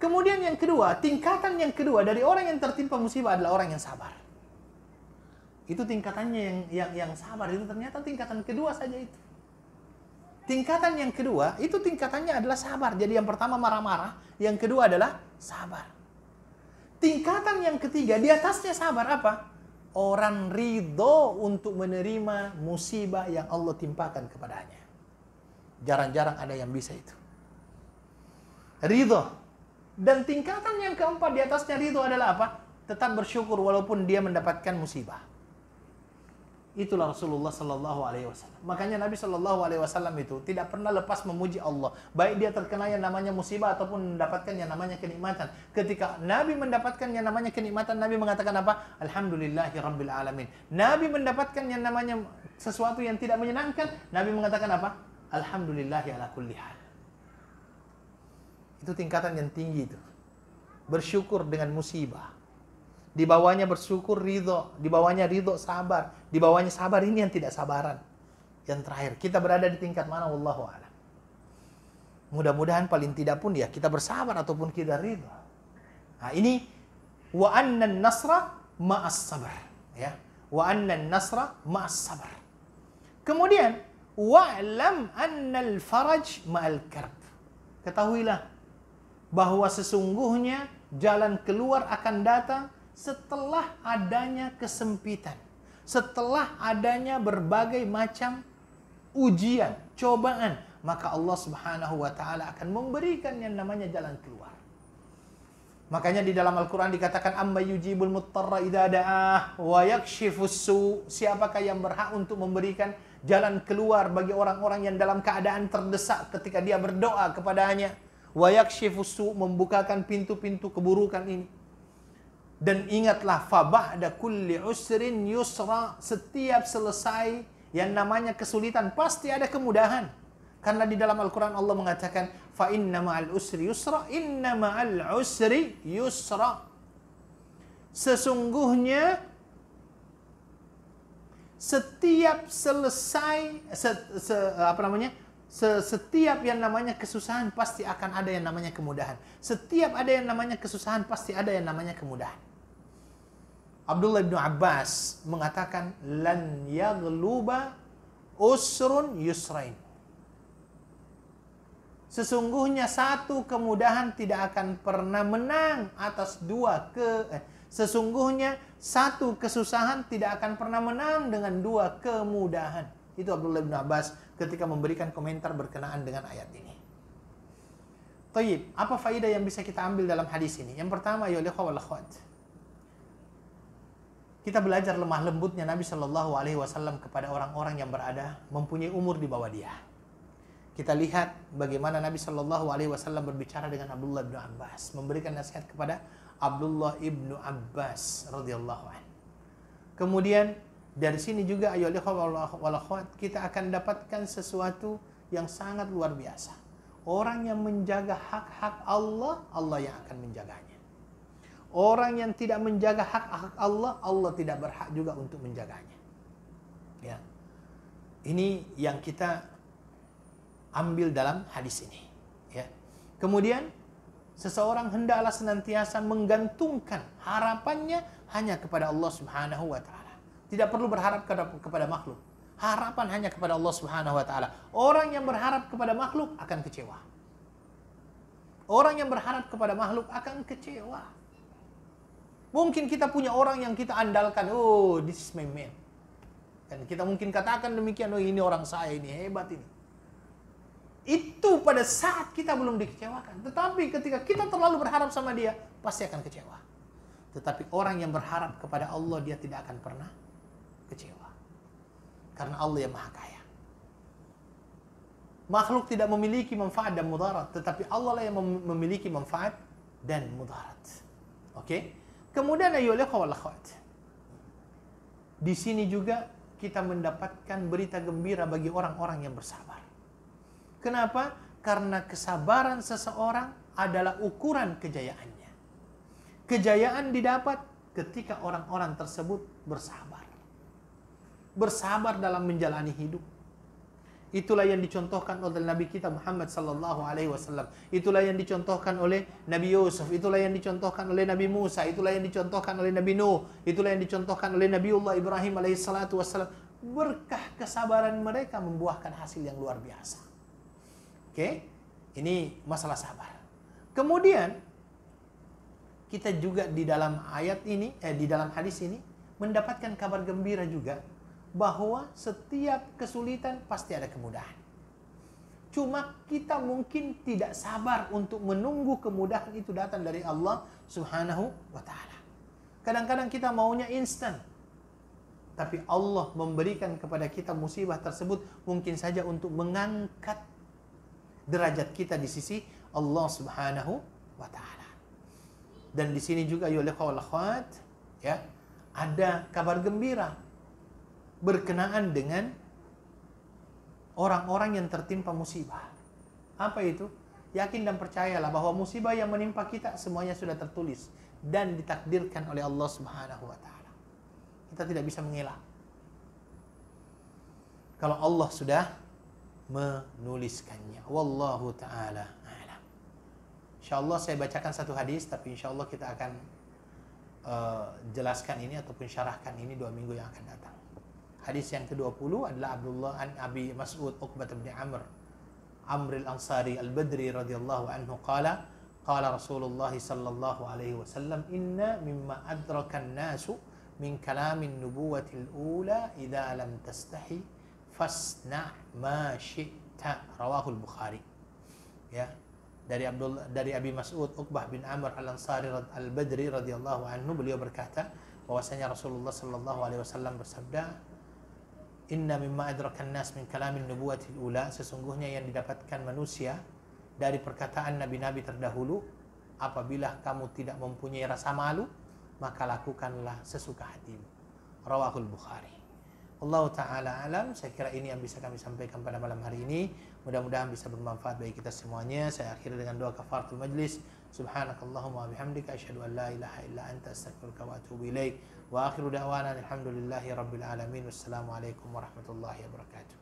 Kemudian yang kedua, tingkatan yang kedua dari orang yang tertimpa musibah adalah orang yang sabar. Itu tingkatannya yang sabar itu ternyata tingkatan kedua saja itu. Tingkatan yang kedua itu tingkatannya adalah sabar. Jadi yang pertama marah-marah, yang kedua adalah sabar. Tingkatan yang ketiga, di atasnya sabar apa? Orang ridho untuk menerima musibah yang Allah timpakan kepadanya. Jarang-jarang ada yang bisa itu. Ridho. Dan tingkatan yang keempat di atasnya ridho adalah apa? Tetap bersyukur walaupun dia mendapatkan musibah. Itulah Rasulullah Sallallahu Alaihi Wasallam. Makanya Nabi Sallallahu Alaihi Wasallam itu tidak pernah lepas memuji Allah. Baik dia terkena yang namanya musibah ataupun mendapatkan yang namanya kenikmatan. Ketika Nabi mendapatkan yang namanya kenikmatan, Nabi mengatakan apa? Alhamdulillahi Rabbil Alamin. Nabi mendapatkan yang namanya sesuatu yang tidak menyenangkan, Nabi mengatakan apa? Alhamdulillahi ala kulli hal. Itu tingkatan yang tinggi itu. Bersyukur dengan musibah. Di bawahnya bersyukur ridho, di bawahnya ridho sabar, di bawahnya sabar ini yang tidak sabaran. Yang terakhir, kita berada di tingkat mana? Wallahu a'lam. Mudah-mudahan paling tidak pun ya kita bersabar ataupun kita ridho. Nah ini wa annan nasra ma'as sabar, ya. Wa annan nasra ma'as sabar. Kemudian wa'lam annal faraj ma'al karb. Ketahuilah bahwa sesungguhnya jalan keluar akan datang setelah adanya kesempitan, setelah adanya berbagai macam ujian, cobaan, maka Allah Subhanahu wa taala akan memberikan yang namanya jalan keluar. Makanya di dalam Al-Qur'an dikatakan amma yujibul muttarra idza da'ah wa yakshifus su. Siapakah yang berhak untuk memberikan jalan keluar bagi orang-orang yang dalam keadaan terdesak ketika dia berdoa kepadanya? Wa yakshifus su, membukakan pintu-pintu keburukan ini. Dan ingatlah, fa ba'da kulli usrin yusra, setiap selesai yang namanya kesulitan pasti ada kemudahan. Karena di dalam Al-Quran Allah mengatakan, fa inna ma'al usri yusra, inna ma'al usri yusra. Sesungguhnya setiap selesai setiap yang namanya kesusahan pasti akan ada yang namanya kemudahan. Setiap ada yang namanya kesusahan pasti ada yang namanya kemudahan. Abdullah bin Abbas mengatakan lan yaghluba usrun yusrain. Sesungguhnya satu kemudahan tidak akan pernah menang atas sesungguhnya satu kesusahan tidak akan pernah menang dengan dua kemudahan. Itu Abdullah bin Abbas ketika memberikan komentar berkenaan dengan ayat ini. Tayyib, apa faedah yang bisa kita ambil dalam hadis ini? Yang pertama, ya ikhwah wal akhwat, kita belajar lemah lembutnya Nabi Shallallahu Alaihi Wasallam kepada orang-orang yang berada mempunyai umur di bawah dia. Kita lihat bagaimana Nabi Shallallahu Alaihi Wasallam berbicara dengan Abdullah bin Abbas, memberikan nasihat kepada Abdullah ibnu Abbas radhiyallahu anhu. Kemudian dari sini juga ayo wal akhwat, kita akan dapatkan sesuatu yang sangat luar biasa. Orang yang menjaga hak-hak Allah, Allah yang akan menjaganya. Orang yang tidak menjaga hak-hak Allah, Allah tidak berhak juga untuk menjaganya. Ya. Ini yang kita ambil dalam hadis ini. Ya. Kemudian seseorang hendaklah senantiasa menggantungkan harapannya hanya kepada Allah Subhanahu wa taala. Tidak perlu berharap kepada makhluk. Harapan hanya kepada Allah Subhanahu wa taala. Orang yang berharap kepada makhluk akan kecewa. Orang yang berharap kepada makhluk akan kecewa. Mungkin kita punya orang yang kita andalkan, oh, this is my man. Dan kita mungkin katakan demikian, oh, ini orang saya, ini hebat ini. Itu pada saat kita belum dikecewakan. Tetapi ketika kita terlalu berharap sama dia, pasti akan kecewa. Tetapi orang yang berharap kepada Allah, dia tidak akan pernah kecewa. Karena Allah yang maha kaya. Makhluk tidak memiliki manfaat dan mudarat, tetapi Allah lah yang memiliki manfaat dan mudarat. Oke? Kemudian ayolah wal akhwat, di sini juga kita mendapatkan berita gembira bagi orang-orang yang bersabar. Kenapa? Karena kesabaran seseorang adalah ukuran kejayaannya. Kejayaan didapat ketika orang-orang tersebut bersabar. Bersabar dalam menjalani hidup. Itulah yang dicontohkan oleh Nabi kita Muhammad sallallahu alaihi wasallam. Itulah yang dicontohkan oleh Nabi Yusuf, itulah yang dicontohkan oleh Nabi Musa, itulah yang dicontohkan oleh Nabi Nuh, itulah yang dicontohkan oleh Nabiullah Ibrahim alaihi salatu wassalam. Berkah kesabaran mereka membuahkan hasil yang luar biasa. Oke? Ini masalah sabar. Kemudian kita juga di dalam ayat ini, di dalam hadis ini mendapatkan kabar gembira juga bahwa setiap kesulitan pasti ada kemudahan. Cuma kita mungkin tidak sabar untuk menunggu kemudahan itu datang dari Allah Subhanahu wa taala. Kadang-kadang kita maunya instan. Tapi Allah memberikan kepada kita musibah tersebut mungkin saja untuk mengangkat derajat kita di sisi Allah Subhanahu wa taala. Dan di sini juga ya akhwat, ya, ada kabar gembira berkenaan dengan orang-orang yang tertimpa musibah. Apa itu? Yakin dan percayalah bahwa musibah yang menimpa kita semuanya sudah tertulis dan ditakdirkan oleh Allah Subhanahu wa taala. Kita tidak bisa mengelak. Kalau Allah sudah menuliskannya. Wallahu taala a'lam. Insyaallah saya bacakan satu hadis, tapi insyaallah kita akan jelaskan ini ataupun syarahkan ini 2 minggu yang akan datang. Hadis yang ke-20 adalah Abdullah an Abi Mas'ud Uqbah bin Amr al-Ansari al-Badri radhiyallahu anhu qala Rasulullah sallallahu alaihi wasallam inna mimma adraka an-nasu min kalamin nubuwatil ula idza lam tastahi fasna' ma syi'ta, rawahul Bukhari. Ya, dari Abi Mas'ud Uqbah bin Amr al-Ansari al-Badri radhiyallahu anhu, beliau berkata bahwasanya Rasulullah sallallahu alaihi wasallam bersabda, inna mimma adrakan nas min kalamin nubuwatil ula, sesungguhnya yang didapatkan manusia dari perkataan nabi-nabi terdahulu, apabila kamu tidak mempunyai rasa malu, maka lakukanlah sesuka hatimu. Rawahul Bukhari. Allah Ta'ala alam. Saya kira ini yang bisa kami sampaikan pada malam hari ini. Mudah-mudahan bisa bermanfaat bagi kita semuanya. Saya akhiri dengan doa kafaratul majlis. Subhanakallahumma wa bihamdika asyhadu an la ilaha illa anta astaghfiruka wa atubu ilaik. Wa akhiru da'wana alhamdulillahi rabbil alamin. Wassalamualaikum warahmatullahi wabarakatuh.